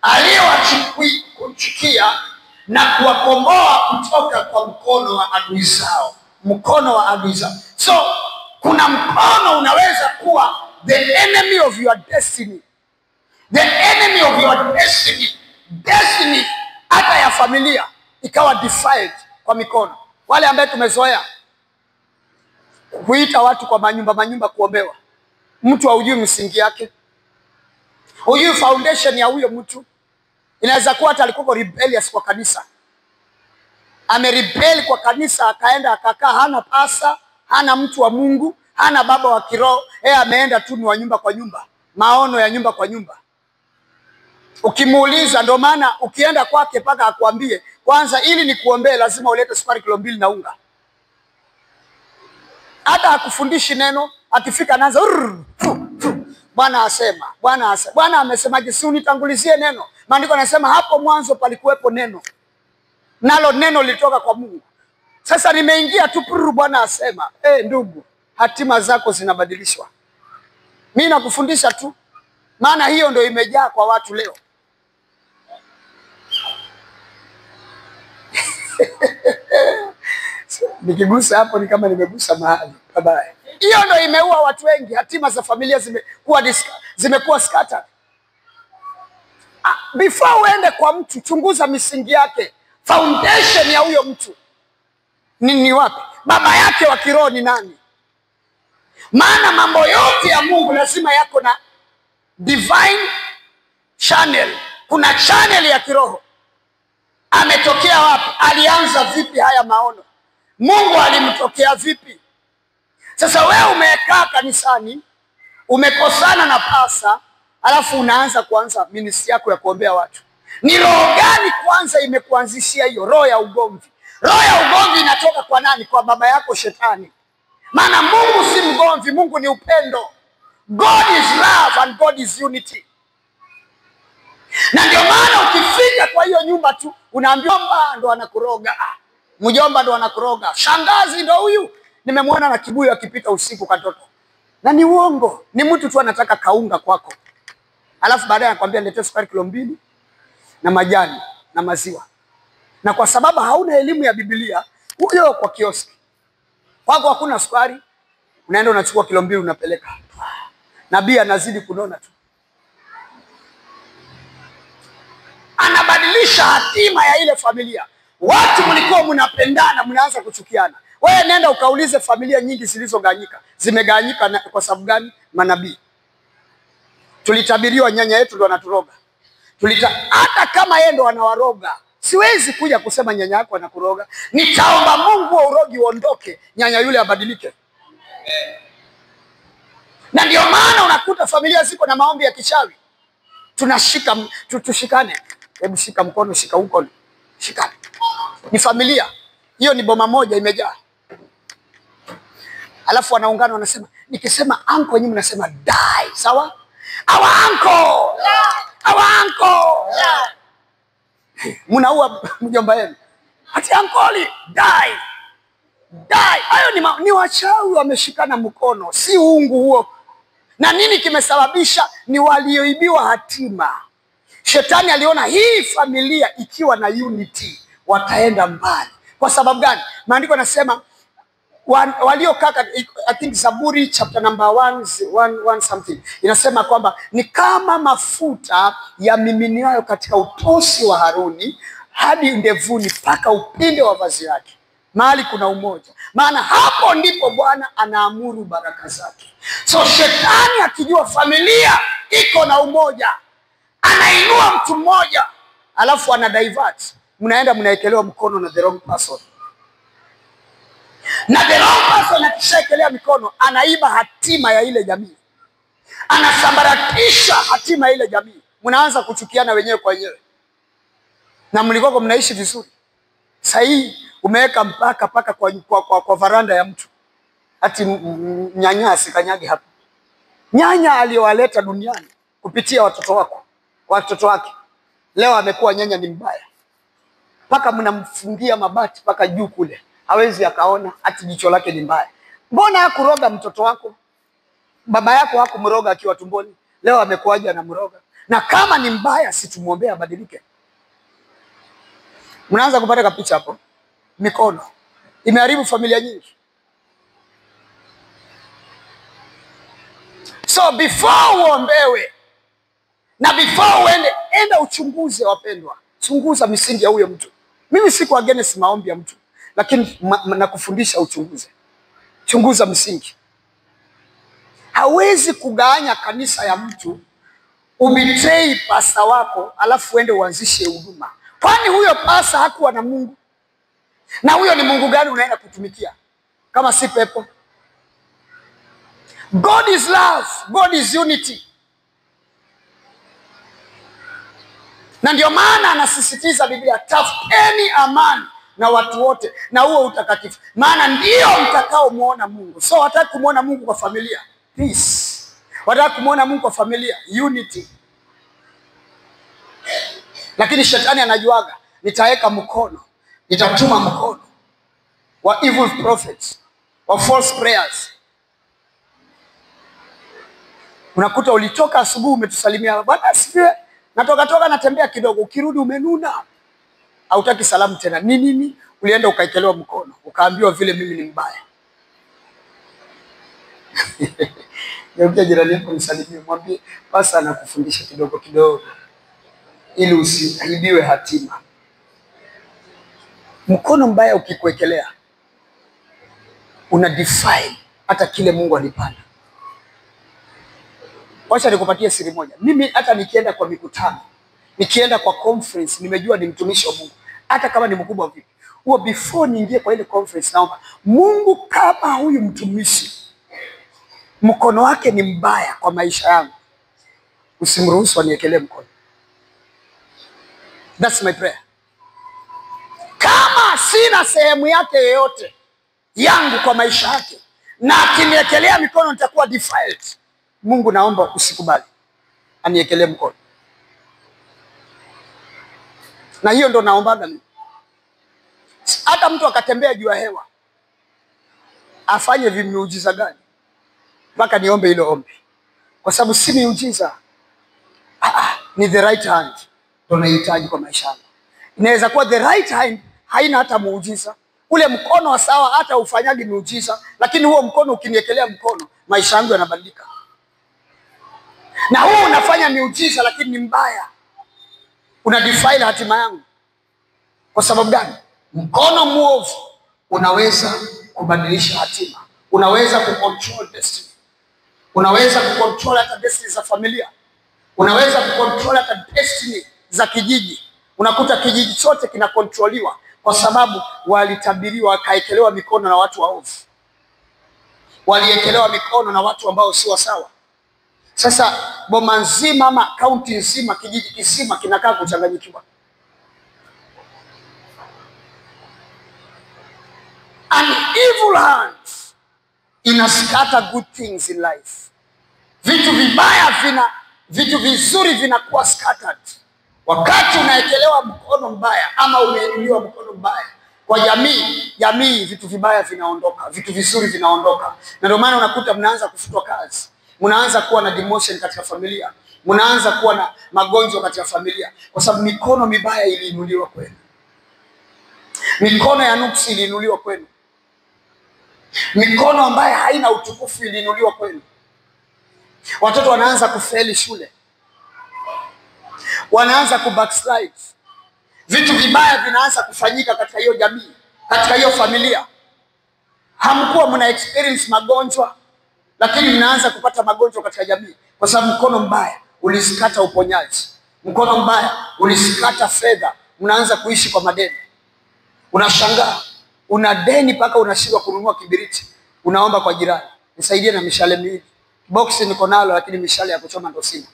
aliyewachukia, na kuwakomboa kutoka kwa mkono wa adui zao. Mkono wa adui zao. So kuna mkono unaweza kuwa the enemy of your destiny. The enemy of your destiny. Destiny hata ya familia ikawa defiled kwa mikono. Wale ambao tumezoea kuita watu kwa manyumba kuombewa, mtu haujui msingi yake, hujui foundation ya huyo mtu. Inaweza kuwa hata alikuwa rebellious kwa kanisa, amerebel kwa kanisa, akaenda akakaa, hana pasa, hana mtu wa Mungu, hana baba wa kiroho, ameenda tu ni wa nyumba kwa nyumba, maono ya nyumba kwa nyumba. Ukimuuliza, ndio maana ukienda kwake paka akwambie kwanza ili nikuombee lazima ulete sukari kilo 2 na unga. Hata hakufundishi neno, akifika anaanza Bwana asema, Bwana amesemaje, si unitangulizie neno. Maandiko yanasema hapo mwanzo palikuwepo neno, nalo neno lilitoka kwa Mungu. Sasa nimeingia tu Bwana asema. Ndugu, hatima zako zinabadilishwa. Mimi nakufundisha tu, maana hiyo ndio imejaa kwa watu leo. Nikigusa hapo ni kama nimegusa mahali pabaya. Hiyo ndio imeua watu wengi. Hatima za familia zimekuwa scattered. Before uende kwa mtu, chunguza misingi yake, foundation ya huyo mtu ni wapi, baba yake wa kiroho ni nani. Maana mambo yote ya Mungu lazima yako na divine channel. Kuna channel ya kiroho. Ametokea wapi? Alianza vipi haya maono? Mungu alimtokea vipi? Sasa wewe umekaa kanisani, umekosana na pasa, alafu unaanza kuanza ministry yako ya kuombea watu. Ni roho gani kwanza imekuanzishia hiyo? Roho ya ugomvi. Roho ya ugomvi inatoka kwa nani? Kwa baba yako Shetani. Maana Mungu si mgomvi, Mungu ni upendo. God is love and God is unity. Na ndio maana ukifika kwa hiyo nyumba tu unaambiwa mjomba ndo anakuroga. Mjomba ndo anakuroga. Shangazi ndo huyu. Nimemwona na kibuyu akipita usiku katoto. Na ni uongo. Ni mtu tu anataka kaunga kwako. Alafu baadaye anakuambia niletee sukari kilo 2 na majani. na maziwa. Na kwa sababu hauna elimu ya Biblia, huyo kwa kioski kwako hakuna sukari, unaenda unachukua kilo 2 unapeleka. Nabii anazidi kunona tu. Anabadilisha hatima ya ile familia. Watu mlikuwa mnapendana, mnaanza kuchukiana. Wewe nenda ukaulize familia nyingi zilizoganyika. Zimeganyika kwa sababu gani? Manabii. Tulitabiriwa nyanya yetu ndo anaturoga. Hata kama yeye ndo anawaroga, siwezi kuja kusema nyanya yako anakuroga. Nitaomba Mungu wa urogi uondoke, nyanya yule abadilike. Na ndio maana unakuta familia ziko na maombi ya kichawi. Tunashika, tushikane. Hebu shika mkono, shika huko. Shikane. Ni familia. Hiyo ni boma moja imejaa. Alafu wanaungana wanasema, nikisema uncle nyinyi mnasema die, sawa? Our uncle. Our uncle. Mnaua mjomba yenu. Ati uncle die. Die. Hayo ni wachawi wameshikana mkono, si uungu huo. Na nini kimesababisha? Ni walioibiwa hatima. Shetani aliona hii familia ikiwa na unity wataenda mbali. Kwa sababu gani? Maandiko yanasema waliokaa, I think Zaburi chapter number 1 something, inasema kwamba ni kama mafuta yamiminiwayo katika utosi wa Haruni hadi ndevuni mpaka upinde wa vazi lake. Mahali kuna umoja. Maana hapo ndipo Bwana anaamuru baraka zake. So shetani akijua familia iko na umoja, anainua mtu mmoja, alafu ana divert. Mnaenda mnaekelewa mkono na the wrong person. Na the wrong person akishaekelea mikono, anaiba hatima ya ile jamii. Anasambaratisha hatima ya ile jamii. Mnaanza kuchukiana wenyewe kwa wenyewe. Na mlikoko mnaishi vizuri. Sahii umeweka mpaka kwa varanda ya mtu. Ati nyanya asikanyage hapo. Nyanya aliyowaleta duniani kupitia watoto wake. Leo amekuwa nyanya ni mbaya. Paka mnamfungia mabati paka juu kule. Hawezi akaona, ati jicho lake ni mbaya. Mbona hakuroga mtoto wako? Baba yako hakumroga akiwa tumboni. Leo amekuaje anamroga? Na kama ni mbaya, si tumuombee abadilike. Mnaanza kupata kapicha hapo. Mikono imeharibu familia nyingi. So before uombewe na before enda uchunguze, wapendwa. Chunguza misingi ya huyo mtu. Mimi siku against maombi ya mtu, lakini nakufundisha uchunguze. Chunguza misingi. Hawezi kugawanya kanisa ya mtu, ubetray pasta wako, alafu uende uanzishe huduma. Kwani huyo pasta hakuwa na Mungu? Na huyo ni Mungu gani unaenda kutumikia kama si pepo? God is love, God is unity. Na ndio maana anasisitiza Biblia, tafuteni amani na watu wote na huo utakatifu, maana ndio mtakao muona Mungu. So wataka kumuona Mungu kwa familia, peace. Wataka kumuona Mungu kwa familia, unity. Lakini shetani anajuaga, nitaweka mkono, nitatuma mkono wa evil prophets, wa false prayers. Unakuta ulitoka asubuhi umetusalimia, Bwana asifiwe, natoka natembea kidogo, ukirudi umenuna, hautaki salamu tena. Nini? Ulienda ukaekelewa mkono, ukaambiwa vile mimi ni mbaya. Yeye jirani yako msalimie, mwambie basi anakufundisha kidogo ili usiharibiwe hatima. Mkono mbaya ukikuekelea, una define hata kile Mungu alipanda. Wacha nikupatie siri moja. Mimi hata nikienda kwa mikutano, nikienda kwa conference, nimejua ni mtumishi wa Mungu. Hata kama ni mkubwa vipi, huo before niingie kwa ile conference, naomba Mungu, kama huyu mtumishi mkono wake ni mbaya kwa maisha yangu, usimruhusu aniekelee mkono. That's my prayer. Kama sina sehemu yake yoyote yangu kwa maisha yake, na akiniekelea mikono nitakuwa defiled, Mungu naomba usikubali aniekelee mkono. Na hiyo ndo naombaga mimi. Hata mtu akatembea juu ya hewa, afanye vimiujiza gani, mpaka niombe hilo ombi. Kwa sababu si miujiza, ni the right hand ndo nahitaji kwa maisha yangu. Inaweza kuwa the right hand haina hata muujiza. Ule mkono wa sawa hata ufanyagi muujiza, lakini huo mkono ukiniekelea mkono, maisha yangu yanabadilika. Na huo unafanya miujiza lakini ni mbaya. Una defile hatima yangu. Kwa sababu gani? Mkono mwovu unaweza kubadilisha hatima. Unaweza kucontrol destiny. Unaweza kucontrol hata destiny za familia. Unaweza kucontrol hata destiny za kijiji. Unakuta kijiji chote kinakontroliwa kwa sababu walitabiriwa, wakaekelewa mikono na watu waovu. Waliekelewa mikono na watu ambao si sawa. Sasa boma nzima ama kaunti nzima, kijiji kizima kinakaa kuchanganyikiwa. An evil hand inaskata good things in life. Vitu vibaya vitu vizuri vinakuwa scattered. Wakati unaekelewa mkono mbaya ama umeinuliwa mkono mbaya kwa jamii vitu vibaya vinaondoka, vitu vizuri vinaondoka. Na ndio maana unakuta mnaanza kufutwa kazi, mnaanza kuwa na demotion katika familia, mnaanza kuwa na magonjwa katika familia, kwa sababu mikono mibaya iliinuliwa kwenu. Mikono ya nuksi iliinuliwa kwenu. Mikono ambayo haina utukufu iliinuliwa kwenu. Watoto wanaanza kufeli shule, wanaanza kubackslide. Vitu vibaya vinaanza kufanyika katika hiyo jamii, katika hiyo familia. Hamkuwa mna experience magonjwa, lakini mnaanza kupata magonjwa katika jamii kwa sababu mkono mbaya ulisikata uponyaji. Mkono mbaya ulisikata fedha, mnaanza kuishi kwa madeni. Unashangaa una deni mpaka unashindwa kununua kibiriti, unaomba kwa jirani, nisaidie na mishale miwili. Boksi niko nalo lakini mishale ya kuchoma ndo sina.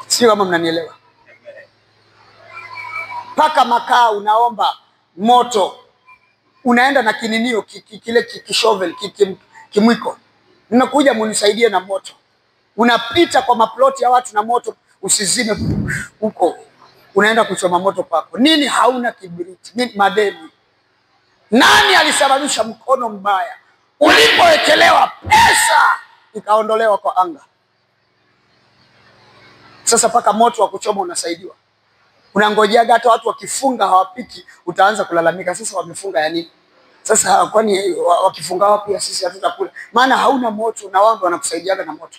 Sio kama mnanielewa. Paka makaa unaomba moto, unaenda na kininio kile kishovel kimwiko, nimekuja munisaidie na moto. Unapita kwa maploti ya watu na moto, usizime huko, unaenda kuchoma moto pako. Nini? Hauna kibiriti. Nini? Madeni. Nani alisababisha? Mkono mbaya. Ulipowekelewa pesa ikaondolewa kwa anga. Sasa paka moto wa kuchoma unasaidiwa. Unangojea hata watu wakifunga hawapiki, utaanza kulalamika, sasa wamefunga ya nini? Sasa kwani wakifunga wapi ya sisi hatutakula? Maana hauna moto na wao wanakusaidiaga na moto.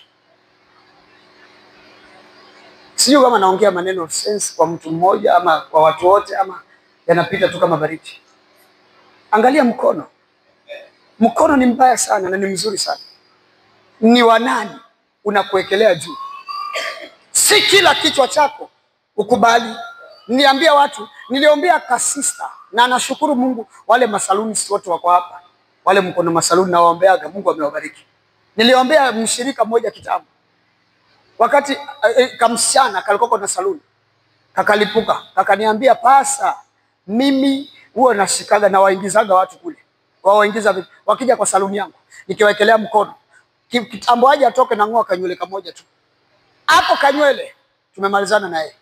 Sio kama naongea maneno of sense kwa mtu mmoja ama kwa watu wote ama yanapita tu kama baridi. Angalia mkono. Mkono ni mbaya sana na ni mzuri sana. Ni wa nani unakuwekelea juu? Si kila kichwa chako ukubali. Niambia watu, niliombea kasista na nashukuru Mungu wale masaluni wote wako hapa. Wale mkono masaluni na waombeaga, Mungu amewabariki. Niliombea mshirika mmoja kitambo. Wakati kamsichana kalikoko na saluni, kakalipuka, kakaniambia, pasa mimi huwa nashikaga na waingizaga watu kule. Waingiza vipi? Wakija kwa saluni yangu, nikiwaekelea mkono, kitambo aje atoke na ngoa kanywele kamoja tu. Hapo kanywele tumemalizana naye.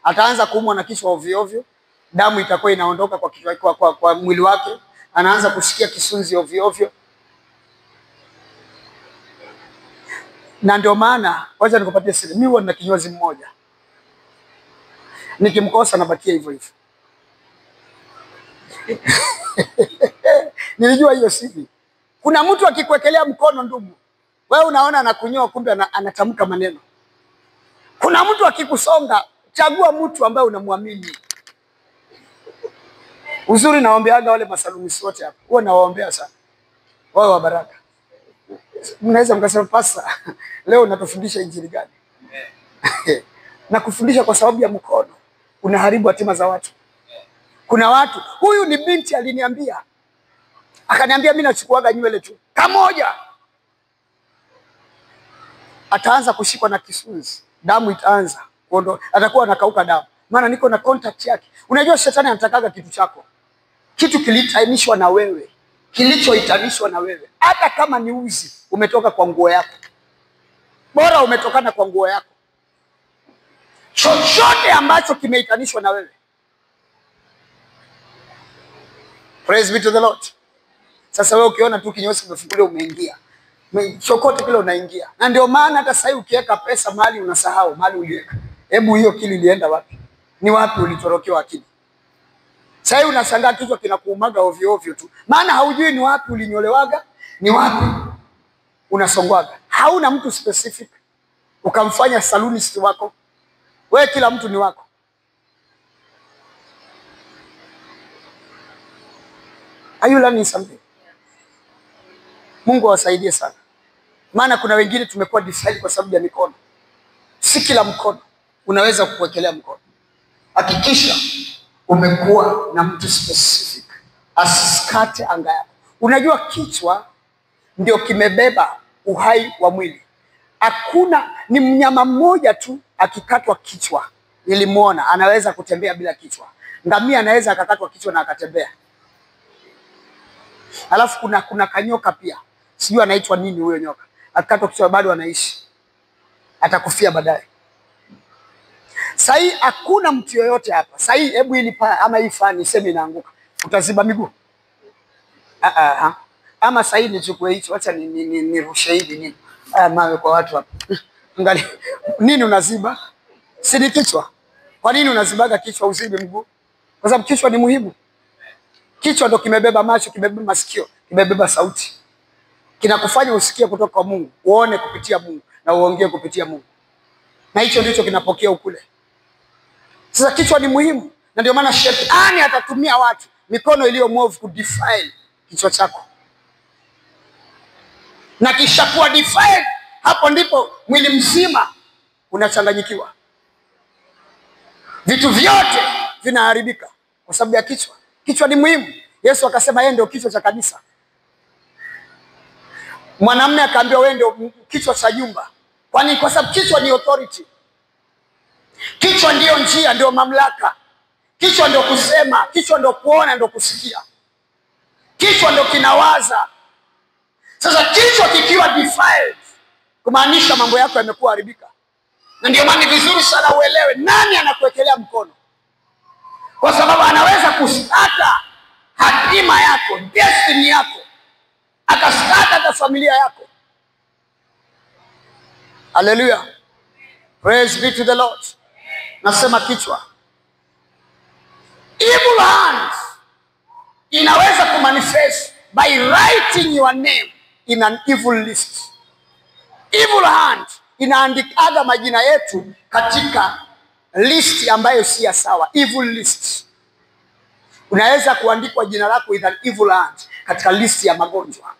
Ataanza kuumwa na kichwa ovyo ovyo, damu itakuwa inaondoka kwa kichwa kwa mwili wake, anaanza kusikia kisunzi ovyo ovyo. Na ndio maana wacha nikupatie siri, mimi huwa nina kinyozi mmoja. Nikimkosa nabakia hivyo hivyo. Nilijua hiyo siri. Kuna mtu akikuwekelea mkono ndugu, wewe unaona anakunyoa, kumbe anatamka maneno. Kuna mtu akikusonga, chagua mtu ambaye unamwamini. Uzuri naombeaga wale masaluni wote hapa. Huwa nawaombea sana. Wao wa baraka. Mnaweza mkasema, pasa leo natufundisha injili gani? Na kufundisha kwa sababu ya mkono unaharibu hatima za watu. Kuna watu, huyu ni binti aliniambia, akaniambia mimi nachukuaga nywele tu kamoja, ataanza kushikwa na kisunzi, damu itaanza kuondoka, atakuwa anakauka damu, maana niko na contact yake. Unajua shetani anatakaga kitu chako, kitu kilichoitanishwa na wewe, kilichoitanishwa na wewe. Hata kama ni uzi umetoka kwa nguo yako, bora umetokana kwa nguo yako, chochote ambacho kimeitanishwa na wewe. Praise be to the Lord. Sasa wewe ukiona tu kinyozi kimefunguliwa umeingia, chochote kile unaingia. Na ndio maana hata sasa ukiweka pesa mahali unasahau mahali uliweka. Hebu hiyo kili ilienda wapi? Ni wapi ulitorokewa akili? Sasa unashangaa kichwa kinakuumaga ovyo ovyo tu, maana haujui ni wapi ulinyolewaga, ni wapi unasongwaga. Hauna mtu specific ukamfanya salonist wako. Wewe kila mtu ni wako. Are you learning something? Mungu awasaidie sana. Maana kuna wengine tumekuwa defiled kwa sababu ya mikono. Si kila mkono unaweza kuwekelea mkono. Hakikisha umekuwa na mtu specific, asiskate anga yako. Unajua kichwa ndio kimebeba uhai wa mwili. Hakuna, ni mnyama mmoja tu akikatwa kichwa nilimuona anaweza kutembea bila kichwa. Ngamia anaweza akakatwa kichwa na akatembea. Alafu kuna kanyoka pia. Sijui anaitwa nini huyo nyoka. Akikatwa kichwa bado anaishi. Atakufia baadaye. Sahi hakuna mtu yoyote hapa. Sahi hebu ili ama hii fani sema inaanguka. Utaziba miguu. Ama sahi nichukue hicho, acha nirushe hivi nini. Mawe kwa watu hapa. Angalia. Nini unaziba? Si ni kichwa. Kwa nini unazibaga kichwa uzibe mguu? Kwa sababu kichwa ni muhimu. Kichwa ndo kimebeba macho, kimebeba masikio, kimebeba sauti. Kinakufanya usikie kutoka kwa Mungu, uone kupitia Mungu na uongee kupitia Mungu. Na hicho ndicho kinapokea ukule. Sasa kichwa ni muhimu, na ndio maana shetani atatumia watu mikono iliyo mwovu kudefile kichwa chako. Na kisha kuwa defile, hapo ndipo mwili mzima unachanganyikiwa. Vitu vyote vinaharibika kwa sababu ya kichwa. Kichwa ni muhimu. Yesu akasema yeye ndio kichwa cha kanisa. Mwanamume akaambiwa wewe ndio kichwa cha nyumba. Kwani kwa sababu kichwa ni authority. Kichwa ndio njia, ndio mamlaka. Kichwa ndio kusema, kichwa ndio kuona, ndio kusikia. Kichwa ndio kinawaza. Sasa kichwa kikiwa defiled, kumaanisha mambo yako yamekuwa haribika. Na ndio maana ni vizuri sana uelewe nani anakuwekelea mkono. Kwa sababu anaweza kustata hatima yako, destiny yako. Akastata hata familia yako. Hallelujah. Praise be to the Lord. Nasema kichwa. Evil hand inaweza kumanifest by writing your name in an evil list. Evil hand inaandikaga majina yetu katika list ambayo si ya sawa. Evil list. Unaweza kuandikwa jina lako with an evil hand katika list ya magonjwa.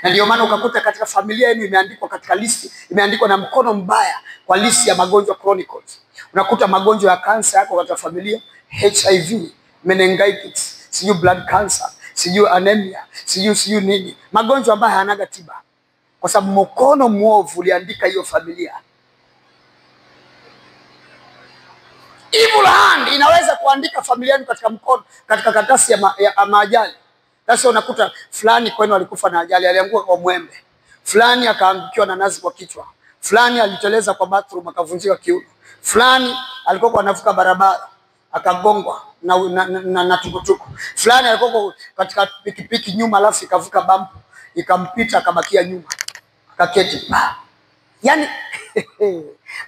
Na ndio maana ukakuta katika familia yenu imeandikwa katika list, imeandikwa na mkono mbaya kwa list ya magonjwa chronicles. Unakuta magonjwa ya kansa yako katika familia, HIV, meningitis, sijui blood cancer, sijui anemia, sijui nini. Magonjwa ambayo hayana tiba. Kwa sababu mkono mwovu uliandika hiyo familia. Evil hand inaweza kuandika familia yenu katika mkono, katika karatasi ya maajali. Sasa unakuta fulani kwenu alikufa na ajali, alianguka kwa mwembe. Fulani akaangukiwa na nazi kwa kichwa. Fulani aliteleza kwa bathroom akavunjika kiuno. Fulani alikuwa anavuka barabara akagongwa na tukutuku. Fulani alikuwa katika pikipiki nyuma alafu ikavuka bump, ikampita akabakia nyuma. Akaketi. Yaani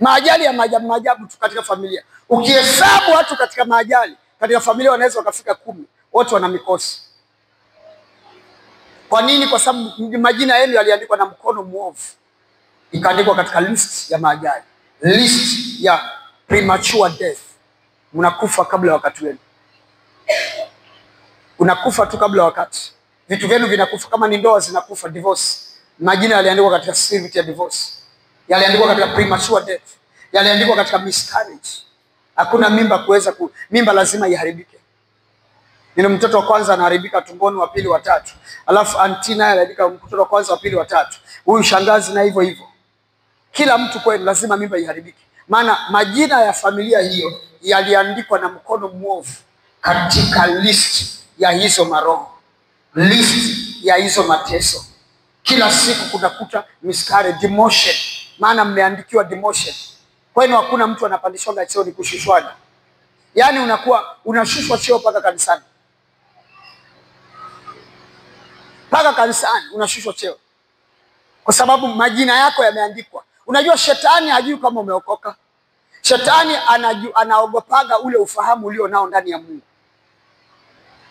maajali ya maajabu tu katika familia. Ukihesabu watu katika maajali katika familia wanaweza wakafika 10, wote wana mikosi. Kwa nini? Kwa sababu majina yenu yaliandikwa na mkono mwovu. Ikaandikwa katika list ya maajali, list ya premature death. Unakufa kabla wakati wenu. Unakufa tu kabla wakati. Vitu vyenu vinakufa, kama ni ndoa zinakufa, divorce. Majina yaliandikwa katika certificate ya divorce. Yaliandikwa katika premature death. Yaliandikwa katika miscarriage. Hakuna mimba kuweza mimba lazima iharibike. Nina mtoto wa kwanza anaharibika tumboni, wa pili, wa tatu. Alafu auntie naye anaharibika mtoto wa kwanza, wa pili, wa tatu. Huyu shangazi na hivyo hivyo. Kila mtu kweli lazima mimba iharibike. Maana majina ya familia hiyo yaliandikwa na mkono mwovu katika list ya hizo maroho. List ya hizo mateso. Kila siku kunakuta miscarriage, demotion. Maana mmeandikiwa demotion. Kwa hiyo hakuna mtu anapandishwa cheo, ni kushushwana. Yaani unakuwa unashushwa cheo paka kanisani. Paka kanisani unashushwa cheo. Kwa sababu majina yako yameandikwa. Unajua shetani hajui kama umeokoka. Shetani anaogopaga ule ufahamu ulio nao ndani ya Mungu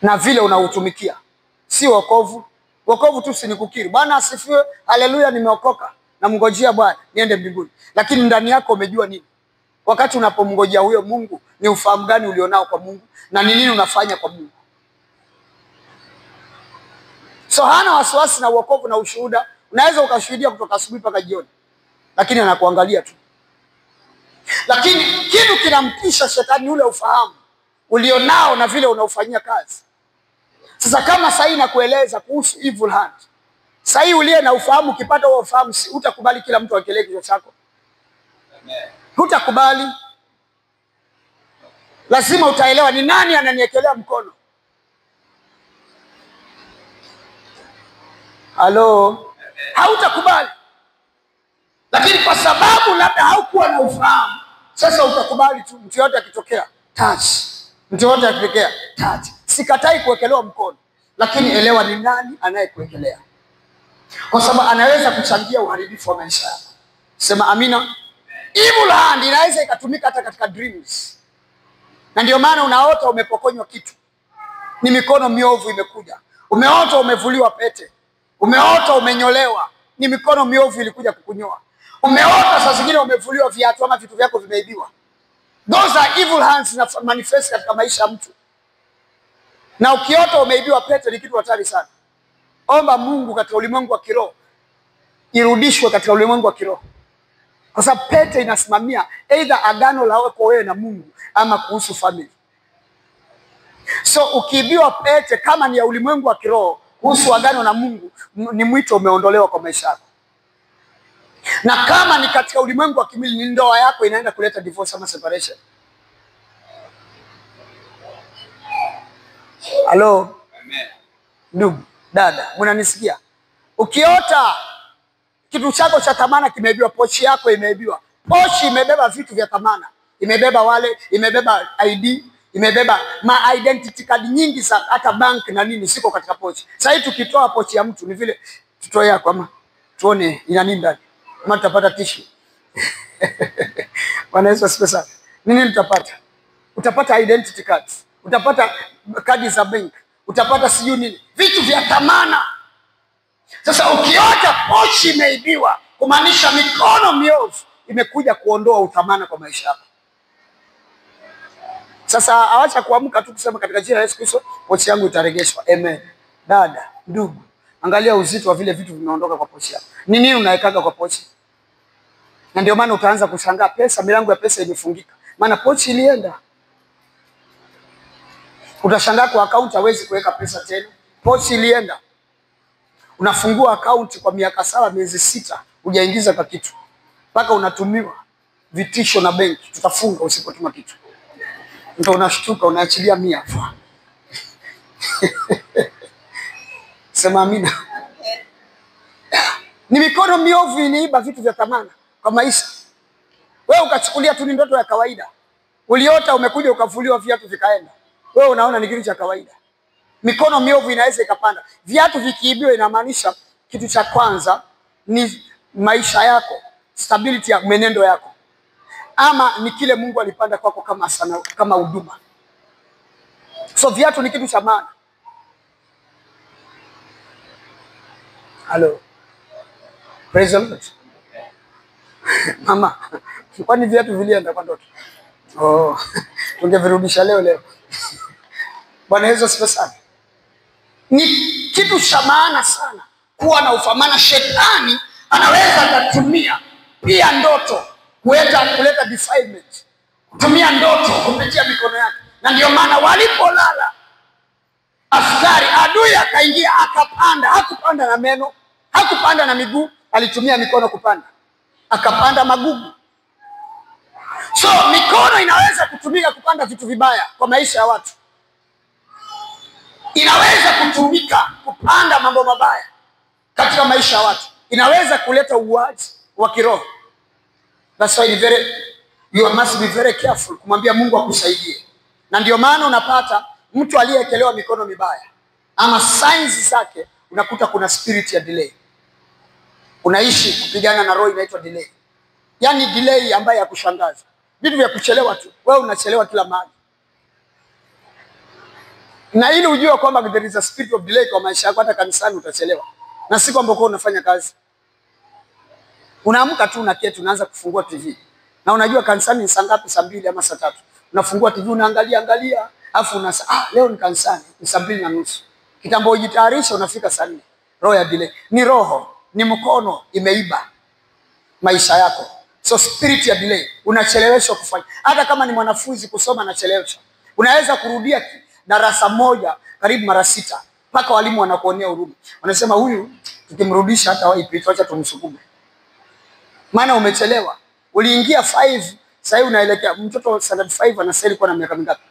na vile unautumikia. Si wokovu. Wokovu tu si nikukiri, Bwana asifiwe, haleluya, nimeokoka, namngojea Bwana niende mbinguni. Lakini ndani yako umejua nini? Wakati unapomngojea huyo Mungu, ni ufahamu gani ulionao kwa Mungu na ni nini unafanya kwa Mungu? So hana wasiwasi na wokovu na ushuhuda. Unaweza ukashuhudia kutoka asubuhi mpaka jioni, lakini anakuangalia tu. Lakini kitu kinamtisha shetani ule ufahamu ulionao na vile unaufanyia kazi. Sasa kama sasa nakueleza kuhusu evil hand, sasa uliye na ufahamu, ukipata huo ufahamu, si utakubali kila mtu akelee kichwa chako? Amen. Hutakubali. Lazima utaelewa ni nani ananiekelea mkono. Halo. Hautakubali. Lakini kwa sababu labda haukuwa na ufahamu, sasa utakubali tu. Mtu yote akitokea, touch. Mtu yote akitokea, touch. Sikatai kuwekelewa mkono, lakini elewa ni nani anayekuwekelea, kwa sababu anaweza kuchangia uharibifu wa maisha yako. Sema amina. Evil hand inaweza ikatumika hata katika dreams. Na ndio maana unaota umepokonywa kitu. Ni mikono miovu imekuja. Umeota umevuliwa pete. Umeota umenyolewa. Ni mikono miovu ilikuja kukunyoa. Umeota saa zingine umevuliwa viatu ama vitu vyako vimeibiwa. Those are evil hands na manifest katika maisha ya mtu. Na ukiota umeibiwa pete ni kitu hatari sana. Omba Mungu katika ulimwengu wa kiroho irudishwe katika ulimwengu wa kiroho. Kwa sababu pete inasimamia either agano la wewe na Mungu ama kuhusu family. So ukiibiwa pete kama ni ya ulimwengu wa kiroho kuhusu agano na Mungu, ni mwito umeondolewa kwa maisha yako. Na kama ni katika ulimwengu wa kimwili, ni ndoa yako inaenda kuleta divorce ama separation. Halo. Amen. Ndugu, dada, mnanisikia? Ukiota kitu chako cha thamana kimeibiwa, pochi yako imeibiwa. Pochi imebeba vitu vya thamana. Imebeba wallet, imebeba ID, imebeba ma identity card nyingi sana, hata bank na nini siko katika pochi. Sasa hivi tukitoa pochi ya mtu ni vile tutoe yako ama tuone ina nini ndani. Kama tutapata tissue. Bwana Yesu asifiwe sana. Nini utapata? Utapata identity cards, utapata kadi za bank, utapata sijui nini, vitu vya thamana. Sasa ukiota pochi imeibiwa, kumaanisha mikono miovu imekuja kuondoa uthamana kwa maisha yako. Sasa awacha kuamka tu kusema katika jina la Yesu Kristo pochi yangu itaregeshwa. Amen. Dada, ndugu, angalia uzito wa vile vitu vimeondoka kwa pochi yako. Ni nini unawekaga kwa pochi? Na ndio maana utaanza kushangaa pesa, milango ya pesa imefungika. Maana pochi ilienda. Utashangaa kwa account hawezi kuweka pesa tena. Pochi ilienda. Unafungua account kwa miaka 7 miezi 6 hujaingiza kwa kitu. Mpaka unatumiwa vitisho na benki, tutafunga usipotuma kitu. Ndio unashtuka unaachilia 100. Sema amina. Ni mikono miovu inaiba vitu vya thamana kwa maisha. Wewe ukachukulia tu ni ndoto ya kawaida. Uliota umekuja ukavuliwa viatu vikaenda. Wewe unaona ni kitu cha kawaida. Mikono miovu inaweza ikapanda. Viatu vikiibiwa inamaanisha kitu cha kwanza ni maisha yako, stability ya mwenendo yako. Ama ni kile Mungu alipanda kwako kama sana, kama huduma. So viatu ni kitu cha maana. Hello. Praise the Lord. Mama, kwani viatu vilienda kwa ndoto? Oh, tungevirudisha leo. Bwana Yesu asifiwe sana. Ni kitu cha maana sana kuwa na ufahamu. Shetani anaweza kutumia pia ndoto kuleta defilement. Kutumia ndoto kupitia mikono yake. Na ndio maana walipolala askari adui akaingia akapanda, hakupanda na meno, hakupanda na miguu, alitumia mikono kupanda. Akapanda magugu. So mikono inaweza kutumika kupanda vitu vibaya kwa maisha ya watu. Inaweza kutumika kupanda mambo mabaya katika maisha ya watu. Inaweza kuleta uuaji wa kiroho. That's why you must be very careful kumwambia Mungu akusaidie. Na ndio maana unapata mtu aliyekelewa mikono mibaya ama signs zake unakuta kuna spirit ya delay. Unaishi kupigana na roho inaitwa delay. Yaani delay ambayo ya kushangaza. vitu vya kuchelewa tu. Wewe unachelewa kila mahali. Na ili ujue kwamba there is a spirit of delay kwa maisha yako, hata kanisani utachelewa. Na si kwamba uko unafanya kazi. Unaamka tu unaketi unaanza kufungua TV. Na unajua kanisani ni saa ngapi? Saa 2 ama saa 3. Unafungua TV unaangalia, afu unasema leo ni kanisani, ni saa 2:30. Kitambo ujitayarisha unafika saa 4. Roho ya delay. Ni roho, ni mkono imeiba maisha yako. So spirit ya delay, unacheleweshwa kufanya. Hata kama ni mwanafunzi kusoma anacheleweshwa. Unaweza kurudia darasa moja karibu mara 6 mpaka walimu wanakuonea huruma. Wanasema huyu tukimrudisha hata wapi acha tumsukume. Maana umechelewa. Uliingia 5, sasa unaelekea mtoto standard 5 anastahili kuwa na miaka mingapi?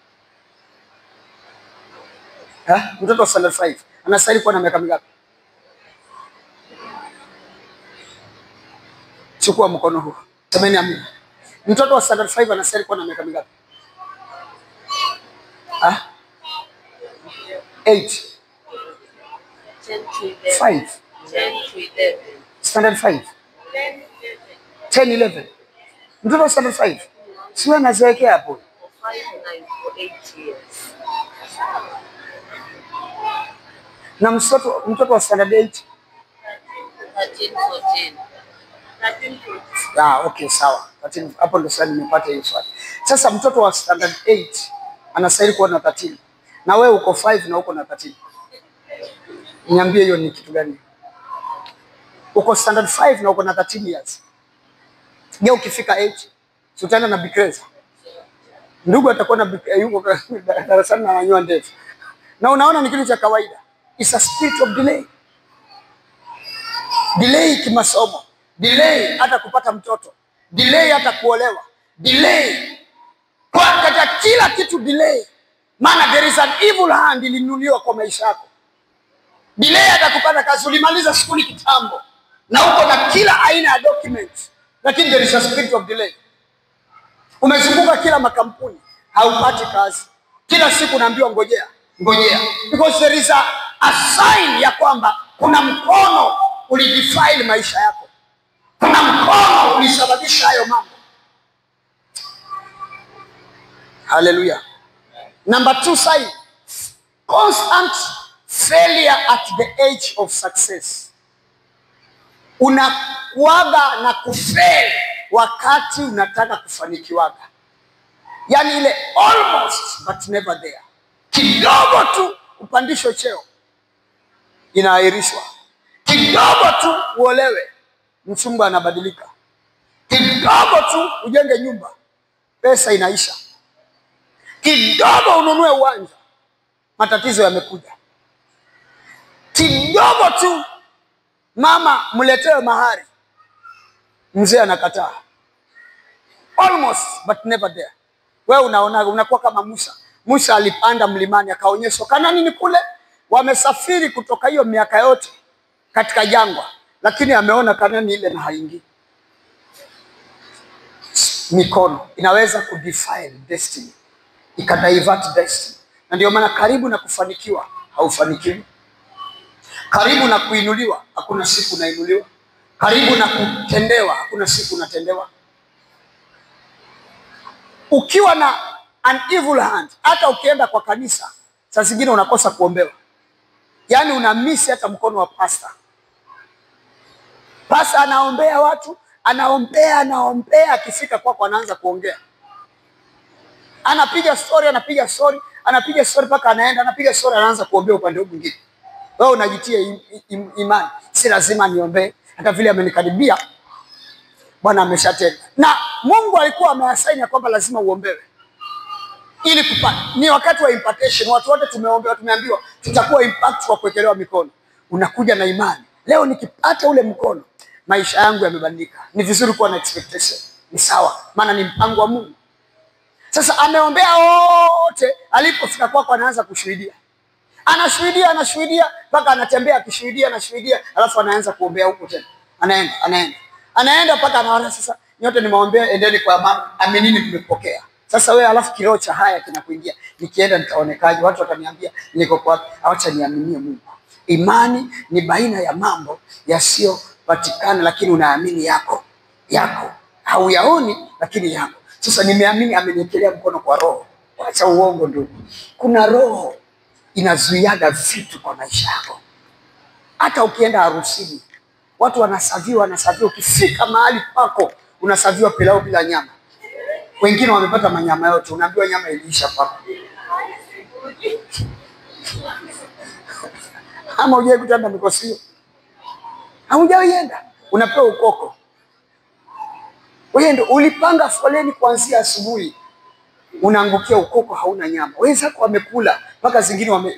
Mtoto standard 5 anastahili kuwa na miaka mingapi? Chukua mkono huu. Semeni amina. Mtoto wa standard 5 anastahili kuwa na miaka mingapi? 8. 5. 10 standard 5. 10 11. Mtoto wa standard 5. Sio anazeekea hapo. 5 9 for 8 years. Na mtoto wa standard 8. 13 14. 13 14. Okay, sawa. Hapo ndo sasa nimepata hiyo swali. Sasa mtoto wa standard 8 anastahili kuwa na 13. Na wewe uko 5 na uko na 13. Niambie hiyo ni kitu gani? Uko standard 5 na uko na 13 years. Je, ukifika 8 utaenda na bikreza? Ndugu atakuwa na yuko darasani na ananyoa ndevu. Na unaona ni kitu cha kawaida. It's a spirit of delay. Delay kimasomo. Delay hata kupata mtoto. Delay hata kuolewa. Delay. Kwa katika kila kitu delay. Maana there is an evil hand ilinunuliwa kwa maisha yako. Delay hata kupata kazi, ulimaliza shule kitambo. Na uko na kila aina ya documents. Lakini there is a spirit of delay. Umezunguka kila makampuni, haupati kazi. Kila siku unaambiwa ngojea. Because there is a sign ya kwamba kuna mkono ulidefile maisha yako. Kuna mkono ulisababisha hayo mambo. Hallelujah. Number 2 sign. Constant failure at the age of success. Unakuaga na kufail wakati unataka kufanikiwaga. Yani ile almost but never there. Kidogo tu upandishwe cheo, inaahirishwa. Kidogo tu uolewe, mchumba anabadilika. Kidogo tu ujenge nyumba, pesa inaisha. Kidogo ununue uwanja, matatizo yamekuja. Kidogo tu mama mletewe mahari, mzee anakataa. Almost but never there. Wewe unakuwa kama Musa. Musa alipanda mlimani akaonyeshwa Kanaani ni kule. Wamesafiri kutoka hiyo miaka yote katika jangwa, lakini ameona Kanaani ile na haingii. Mikono inaweza kudefile destiny, ikadivert destiny. Na ndio maana karibu na kufanikiwa haufanikiwi. Karibu na kuinuliwa hakuna siku unainuliwa. Karibu na kutendewa hakuna siku unatendewa. Ukiwa na an evil hand, hata ukienda kwa kanisa saa zingine unakosa kuombewa. Yani unamiss hata mkono wa pastor. Pastor anaombea watu, anaombea, akifika kwako anaanza kuongea. Anapiga story mpaka anaenda, anapiga story anaanza kuombea upande mwingine. Wewe unajitia imani, si lazima niombee, hata vile amenikaribia Bwana ameshatenda. Na Mungu alikuwa ameassign kwamba lazima uombewe. Ili kupata. Ni wakati wa impartation. Watu wote tumeombewa, tumeambiwa tutakuwa impact kwa kuwekelewa mikono. Unakuja na imani. Leo nikipata ule mkono, maisha yangu yamebadilika. Ni vizuri kuwa na expectation. Ni sawa, maana ni mpango wa Mungu. Sasa ameombea wote, alipofika kwako anaanza kushuhudia. Anashuhudia mpaka anatembea akishuhudia, alafu anaanza kuombea huko tena. Anaenda mpaka anaona sasa nyote nimeombea, endeni kwa amani, aminini tumepokea. Sasa wewe alafu kiroho cha haya kinakuingia. Nikienda nitaonekaje? Watu wataniambia niko kwa, acha niaminie Mungu. Imani ni baina ya mambo yasiyopatikana lakini unaamini yako. Hauyaoni lakini yako. Sasa nimeamini ameniekelea mkono kwa roho. Acha uongo ndugu. Kuna roho inazuiaga vitu kwa maisha yako. Hata ukienda harusini, watu wanasaviwa. Ukifika mahali pako, unasaviwa pilau bila nyama. Wengine wamepata manyama yote, unaambiwa nyama iliisha pako. Ama hujawahi kutanda mikosi hiyo? Haujaenda, unapewa ukoko. Wewe ndio ulipanga foleni kuanzia asubuhi, unaangukia ukoko, hauna nyama. Wenzako wamekula mpaka zingine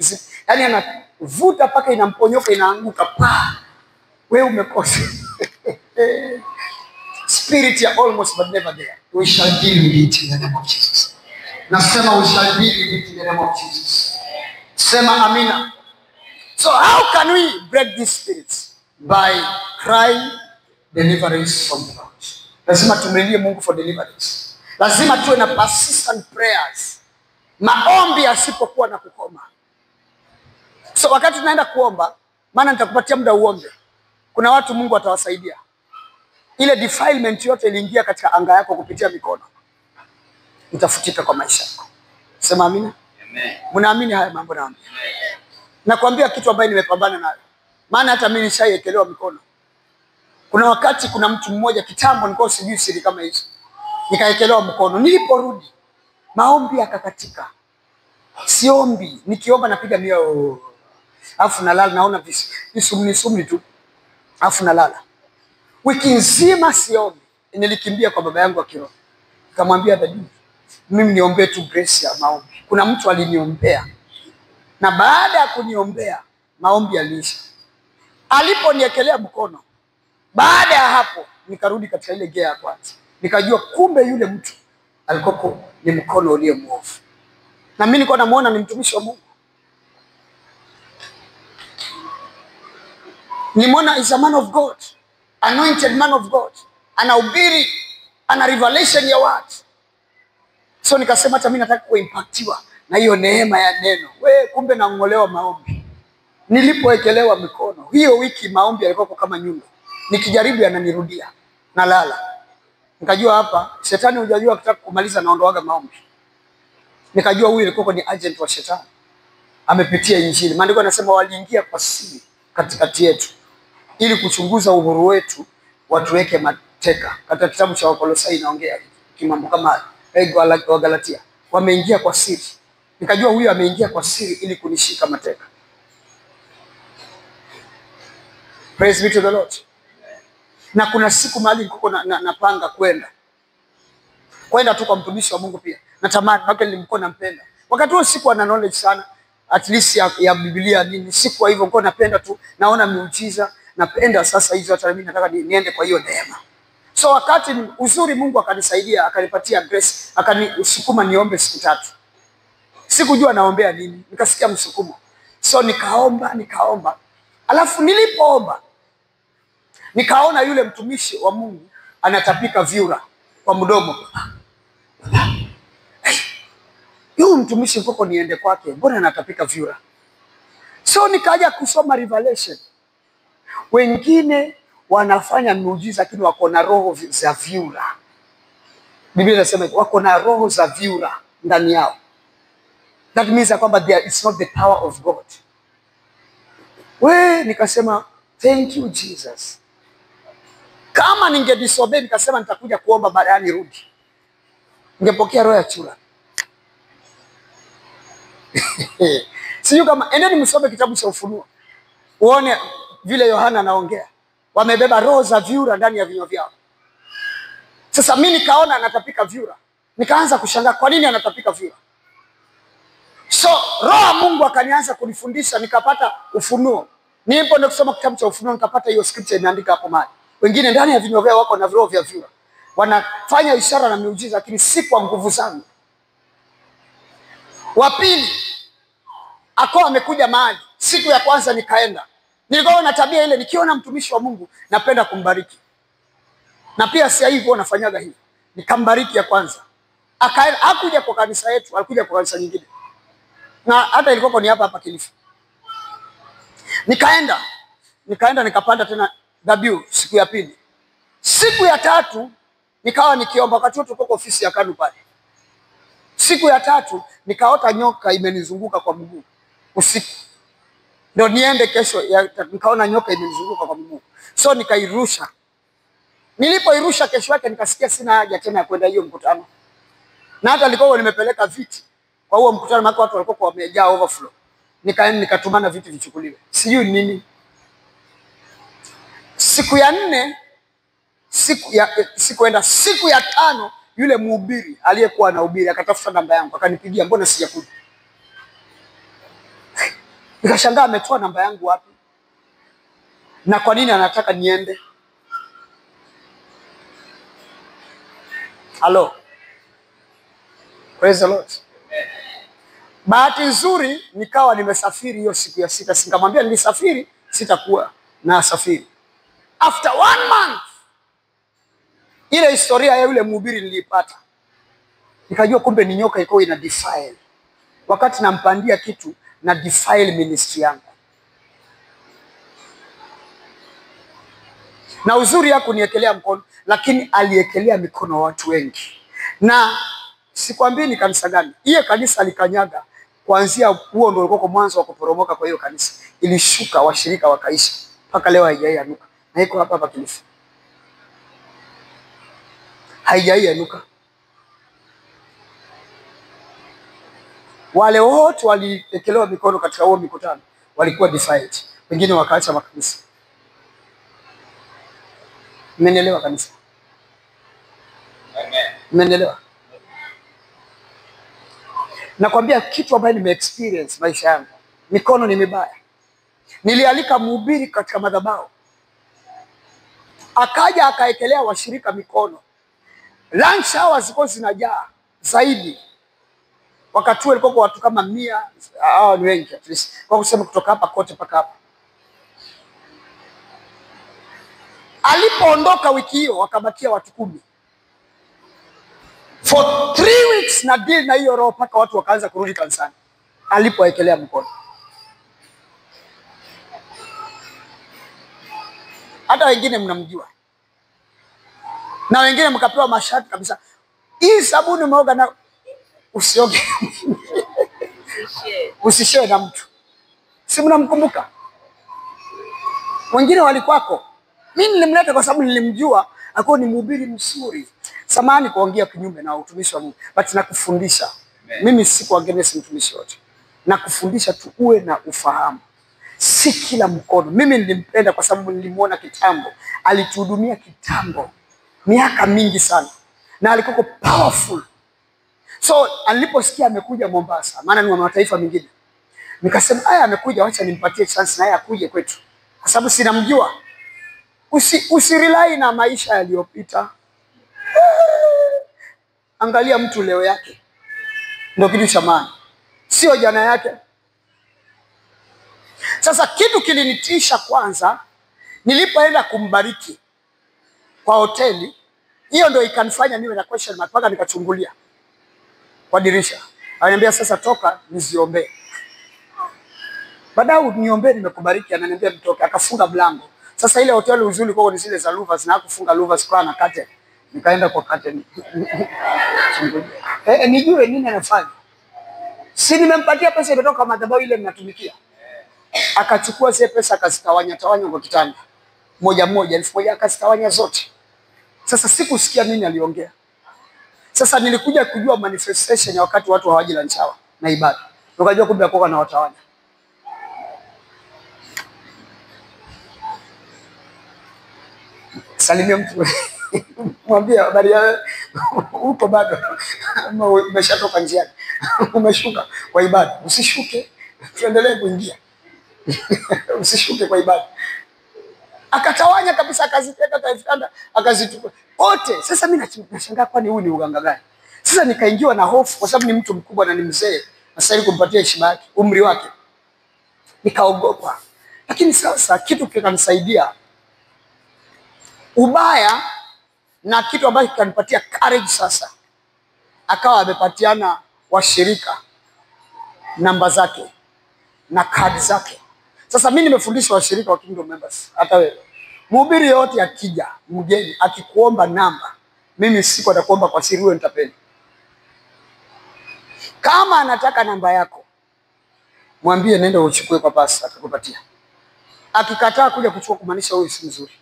yaani anavuta mpaka inamponyoka, inaanguka pa. Wewe umekosa. Spirit ya almost but never there. We shall deal with it in the name of Jesus. Nasema we shall deal with it in the name of Jesus. Sema amina. So how can we break these spirits? By crying deliverance from God. Lazima tumlilie Mungu for deliverance. Lazima tuwe na persistent prayers. Maombi yasipokuwa na kukoma. So wakati tunaenda kuomba, maana nitakupatia muda uombe, kuna watu Mungu atawasaidia. Ile defilement yote iliingia katika anga yako kupitia mikono, itafutika kwa maisha yako. Sema amina. Amen. Mnaamini haya mambo na amina? Nakwambia kitu ambacho nimepambana nayo. Maana hata mimi nishaekelewa mikono. Kuna wakati kuna mtu mmoja kitambo, nilikuwa sijui siri kama hizo, nikaekelewa mkono. Niliporudi maombi yakakatika. Siombi, nikiomba napiga mio, afu nalala, naona visumni tu, afu nalala. Wiki nzima siombi. Nilikimbia kwa baba yangu wa kiroho, nikamwambia dadi, mimi niombe tu grace ya maombi. Kuna mtu aliniombea, na baada ya kuniombea maombi yaliisha. Aliponiekelea mkono, baada ya hapo nikarudi katika ile gea ya kwanza, nikajua kumbe yule mtu alikuwa ni mkono ulio mwovu, na mimi nilikuwa namuona ni mtumishi wa Mungu. Nimeona is a man of God, anointed man of God, anahubiri, ana revelation ya watu. So nikasema hata mimi nataka kuimpactiwa na hiyo neema ya neno. Kumbe naongolewa maombi. Nilipoekelewa mikono, hiyo wiki maombi yalikuwa kama nyundo. Nikijaribu yananirudia, nalala. Nikajua hapa shetani hujajua akitaka kumaliza naondoaga maombi. Nikajua huyu alikuwa ni agent wa shetani, amepitia injili. Maandiko yanasema waliingia kwa siri katikati yetu ili kuchunguza uhuru wetu, watuweke mateka. Katika kitabu cha Wakolosai inaongea kimambo kama wa Galatia, wameingia kwa siri. Nikajua huyu ameingia kwa siri ili kunishika mateka. Praise be to the Lord. Na kuna siku mahali niko napanga kwenda tu kwa mtumishi wa Mungu pia. Natamani, hata nilimkuwa nampenda. Wakati huo siku ana knowledge sana at least ya Biblia nini. Siku hivyo nilikuwa napenda tu, naona miujiza, napenda sasa hizo, hata mimi nataka niende kwa hiyo neema. So wakati uzuri Mungu akanisaidia, akanipatia grace, akanisukuma niombe siku 3. Sikujua naombea nini, nikasikia msukumo. So nikaomba. Alafu nilipoomba nikaona yule mtumishi wa Mungu anatapika vyura kwa mdomo. Yule mtumishi mpoko niende kwake, mbona anatapika vyura? So nikaja kusoma Revelation. Wengine wanafanya miujiza lakini wako na roho za vyura. Biblia inasema wako na roho za vyura ndani yao. That means kwamba there is not the power of God. Nikasema thank you Jesus. Kama ningedisobey nikasema nitakuja kuomba baadaye nirudi, ningepokea roho ya chura. Sio kama endeni msome kitabu cha Ufunuo. Uone vile Yohana anaongea. Wamebeba roho za vyura ndani ya vinywa vyao. Sasa mimi nikaona anatapika vyura. Nikaanza kushangaa kwa nini anatapika vyura. So roho Mungu akanianza kunifundisha, nikapata ufunuo. Nipo na kusoma kitabu cha Ufunuo nikapata hiyo scripture imeandika hapo mahali. Wengine ndani ya vinywa vyao wako na roho vya vyura. Wanafanya ishara na miujiza lakini si kwa nguvu zangu. Wa pili akawa amekuja mahali. Siku ya kwanza nikaenda. Nilikuwa na tabia ile, nikiona mtumishi wa Mungu napenda kumbariki. Na pia si hivyo nafanyaga hivi. Nikambariki ya kwanza. Akaenda, hakuja kwa kanisa yetu, alikuja kwa kanisa nyingine. Na hata ilikuwa ni hapa Kilifi. Nikaenda nikapanda tena dhabihu siku ya pili. Siku ya 3 Nikawa nikiomba, wakati wote tuko ofisi ya KANU pale. Siku ya 3 nikaota nyoka imenizunguka kwa mguu usiku. Ndio niende kesho nikaona nyoka imenizunguka kwa mguu. So nikairusha. Nilipoirusha kesho yake nikasikia sina haja tena ya kwenda hiyo mkutano. Na hata nilikuwa nimepeleka viti kwa huo mkutano, maana watu walikuwa wamejaa overflow. Nikaenda nikatumana viti vichukuliwe. Sijui nini. Siku ya 4 siku ya 5 yule mhubiri aliyekuwa anahubiri akatafuta namba yangu, akanipigia, mbona sijakuja? Nikashangaa ametoa namba yangu wapi? Na kwa nini anataka niende? Hello. Praise the Lord. Bahati nzuri nikawa nimesafiri hiyo siku ya 6. Singamwambia nilisafiri, sitakuwa na safiri. After 1 month ile historia ya yule mhubiri nilipata. Nikajua kumbe ni nyoka iko ina defile. Wakati nampandia kitu na defile ministry yangu. Na uzuri yako niekelea mkono, lakini aliekelea mikono wa watu wengi. Na sikwambii ni kanisa gani. Hiyo kanisa likanyaga. Kuanzia huo ndio ulikuwa mwanzo wa kuporomoka kwa hiyo kanisa. Ilishuka, washirika wakaisha. Mpaka leo haijaianuka. Na iko hapa Kilifi. Haijaianuka. Wale wote waliekelewa mikono katika huo mikutano walikuwa defiled. Wengine wakaacha makanisa. Mmenielewa kanisa? Amen. Mmenielewa? Nakwambia kitu ambacho nimeexperience maisha yangu. Mikono ni mibaya. Nilialika mhubiri katika madhabahu. Akaja akaekelea washirika mikono. Lunch hours zilikuwa zinajaa zaidi. Wakati walikuwa watu kama 100, hao ni wengi at least. Kwa kusema kutoka hapa kote mpaka hapa. Alipoondoka wiki hiyo wakabakia watu 10. For 3 weeks na deal na hiyo roho mpaka watu wakaanza kurudi kanisani. Alipoekelea mkono. Hata wengine mnamjua. Na wengine mkapewa masharti kabisa. Hii sabuni umeoga na usioge. Usishare na mtu. Si mnamkumbuka? Wengine walikuwako. Mimi nilimleta kwa sababu nilimjua akawa ni mhubiri mzuri. Samahani kuongea kinyume na utumishi wa Mungu, but nakufundisha. Mimi siko against mtumishi wote. Nakufundisha tu uwe na ufahamu. Si kila mkono. Mimi nilimpenda kwa sababu nilimuona kitambo. Alituhudumia kitambo. Miaka mingi sana. Na alikuwa powerful. So aliposikia amekuja Mombasa, maana ni wa mataifa mengine. Nikasema haya amekuja, acha nimpatie chance na yeye akuje kwetu. Kwa sababu sinamjua. Usirely na maisha yaliyopita. Angalia mtu leo yake. Ndio kitu cha maana. Sio jana yake. Sasa kitu kilinitisha kwanza, nilipoenda kumbariki kwa hoteli, hiyo ndio ikanifanya niwe na question mark mpaka nikachungulia kwa dirisha. Ananiambia sasa toka niziombee. Baadaye niombee nimekubariki, ananiambia mtoke, akafunga mlango. Sasa ile hoteli uzuri kwa ni zile za louvers na kufunga louvers kwa na curtain. Nikaenda kwa curtain. Nijue nini anafanya. Si nimempatia pesa imetoka madhabahu ile ninatumikia. Akachukua zile pesa akazitawanya kwa kitanda. Moja 1,000 akazitawanya zote. Sasa sikusikia nini aliongea. Sasa nilikuja kujua manifestation ya wakati watu hawaji lunch hour na ibada. Tukajua kumbe akoka na watawanya. Salimia mtu. Mwambie habari ya uko bado. Ama umeshatoka njiani. Umeshuka kwa ibada. Usishuke. Tuendelee kuingia. Usishuke kwa ibada. Akatawanya kabisa, akaziteka kaifanda, akazitupa wote. Sasa mimi nashangaa kwani huyu ni uganga gani? Sasa nikaingiwa na hofu kwa sababu ni mtu mkubwa na ni mzee. Nasali kumpatia heshima yake, umri wake. Nikaogopa. Lakini sasa kitu kikanisaidia. Ubaya na kitu ambacho kikanipatia courage sasa. Akawa amepatiana washirika namba zake na kadi zake. Sasa mimi nimefundisha washirika wa Kingdom Members. Hata wewe. Mhubiri yote akija, mgeni akikuomba namba, mimi siku atakuomba kwa siri, wewe nitapeli. Kama anataka namba yako, mwambie nenda uchukue kwa pasta, atakupatia. Akikataa kuja kuchukua, kumaanisha huyu si mzuri.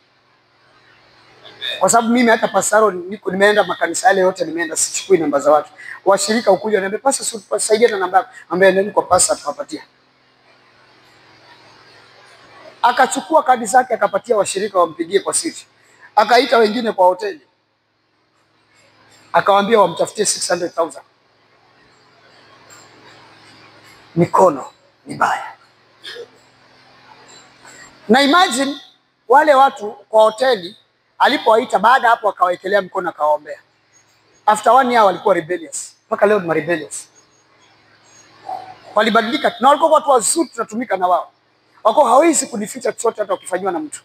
Kwa sababu mimi hata pasaro nimeenda makanisa yale yote, nimeenda sichukui namba za watu. Washirika ukuja niambia pasta, saidia na namba yako. Ambia nenda kwa pasta, atakupatia. Akachukua kadi zake akapatia washirika wampigie kwa siri. Akaita wengine kwa hoteli, akawaambia wamtafutie 600,000. Mikono mibaya. Na imagine wale watu kwa hoteli alipowaita, baada hapo akawaekelea mkono akawaombea. After 1 year walikuwa rebellious. Mpaka leo ni rebellious. Walibadilika, na walikuwa watu wazuri, tunatumika na wao. Wako hawezi kunificha chochote hata ukifanywa na mtu.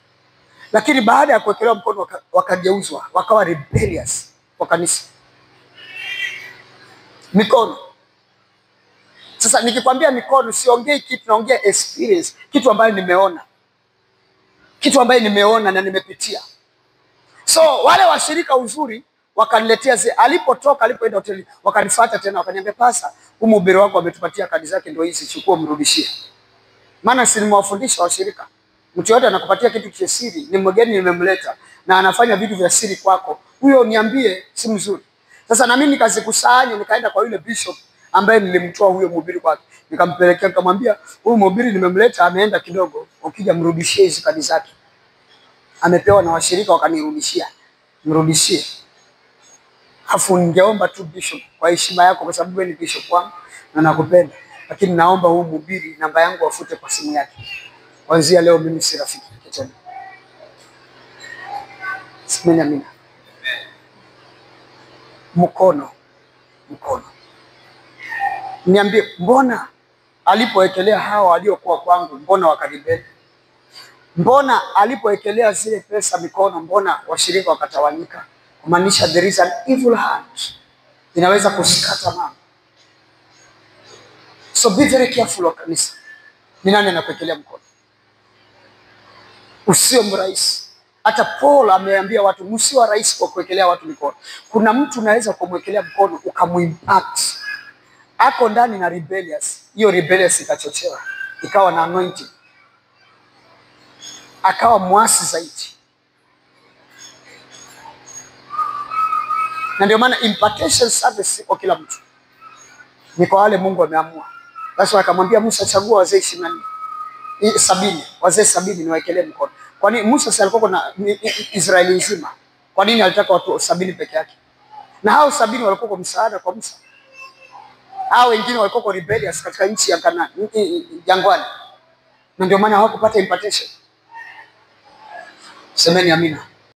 Lakini baada ya kuwekelewa mkono wakageuzwa, wakawa rebellious kwa kanisa. Mikono. Sasa nikikwambia mikono, siongei kitu, naongea experience, kitu ambayo nimeona. Kitu ambayo nimeona na nimepitia. So wale washirika uzuri wakaniletea alipotoka, alipoenda hoteli, wakanifuata tena wakaniambia pasa, mhubiri wako ametupatia kadi zake ndio hizi, chukua mrudishie. Maana si nimewafundisha washirika, mtu yote anakupatia kitu cha siri, ni mgeni nimemleta na anafanya vitu vya siri kwako, huyo niambie si mzuri. Sasa na mimi nikazikusanya, nikaenda kwa yule bishop ambaye nilimtoa huyo mhubiri kwake, nikampelekea, nikamwambia huyu mhubiri nimemleta, ameenda kidogo, ukija mrudishie hizo kadi zake. Amepewa na washirika wakanirudishia, mrudishie. Afu ningeomba tu bishop, kwa heshima yako, kwa sababu wewe ni bishop wangu na nakupenda, lakini naomba huyu mhubiri namba yangu afute kwa simu yake. Kuanzia leo mimi si rafiki tena. Simeni amina. Mkono. Niambie, mbona alipoekelea hawa waliokuwa kwangu, mbona wakaribeli? Mbona alipoekelea zile pesa mikono, mbona washirika wakatawanyika? Kumaanisha there is an evil hand. Inaweza kusikata mambo. So be very careful kanisa. Ni nani anakuekelea mkono? Usio mrais. Hata Paul ameambia watu msio rais kwa kuekelea watu mikono. Kuna mtu unaweza kumwekelea mkono ukamuimpact. Ako ndani na rebellious. Hiyo rebellious ikachochewa, ikawa na anointing, akawa mwasi zaidi. Na ndio maana impartation service kwa kila mtu, ni kwa wale Mungu ameamua. Basi akamwambia Musa, chagua wazee 70, wazee 70 niwaekelee mkono. Kwani Musa si alikuwa na Israeli nzima? Kwa nini alitaka watu 70 peke yake? Na hao 70 walikuwa kwa msaada kwa Musa. Hao wengine walikuwa kwa rebellious katika nchi ya Kanaani, jangwani. Na ndio maana hawakupata impartation. Semeni amina.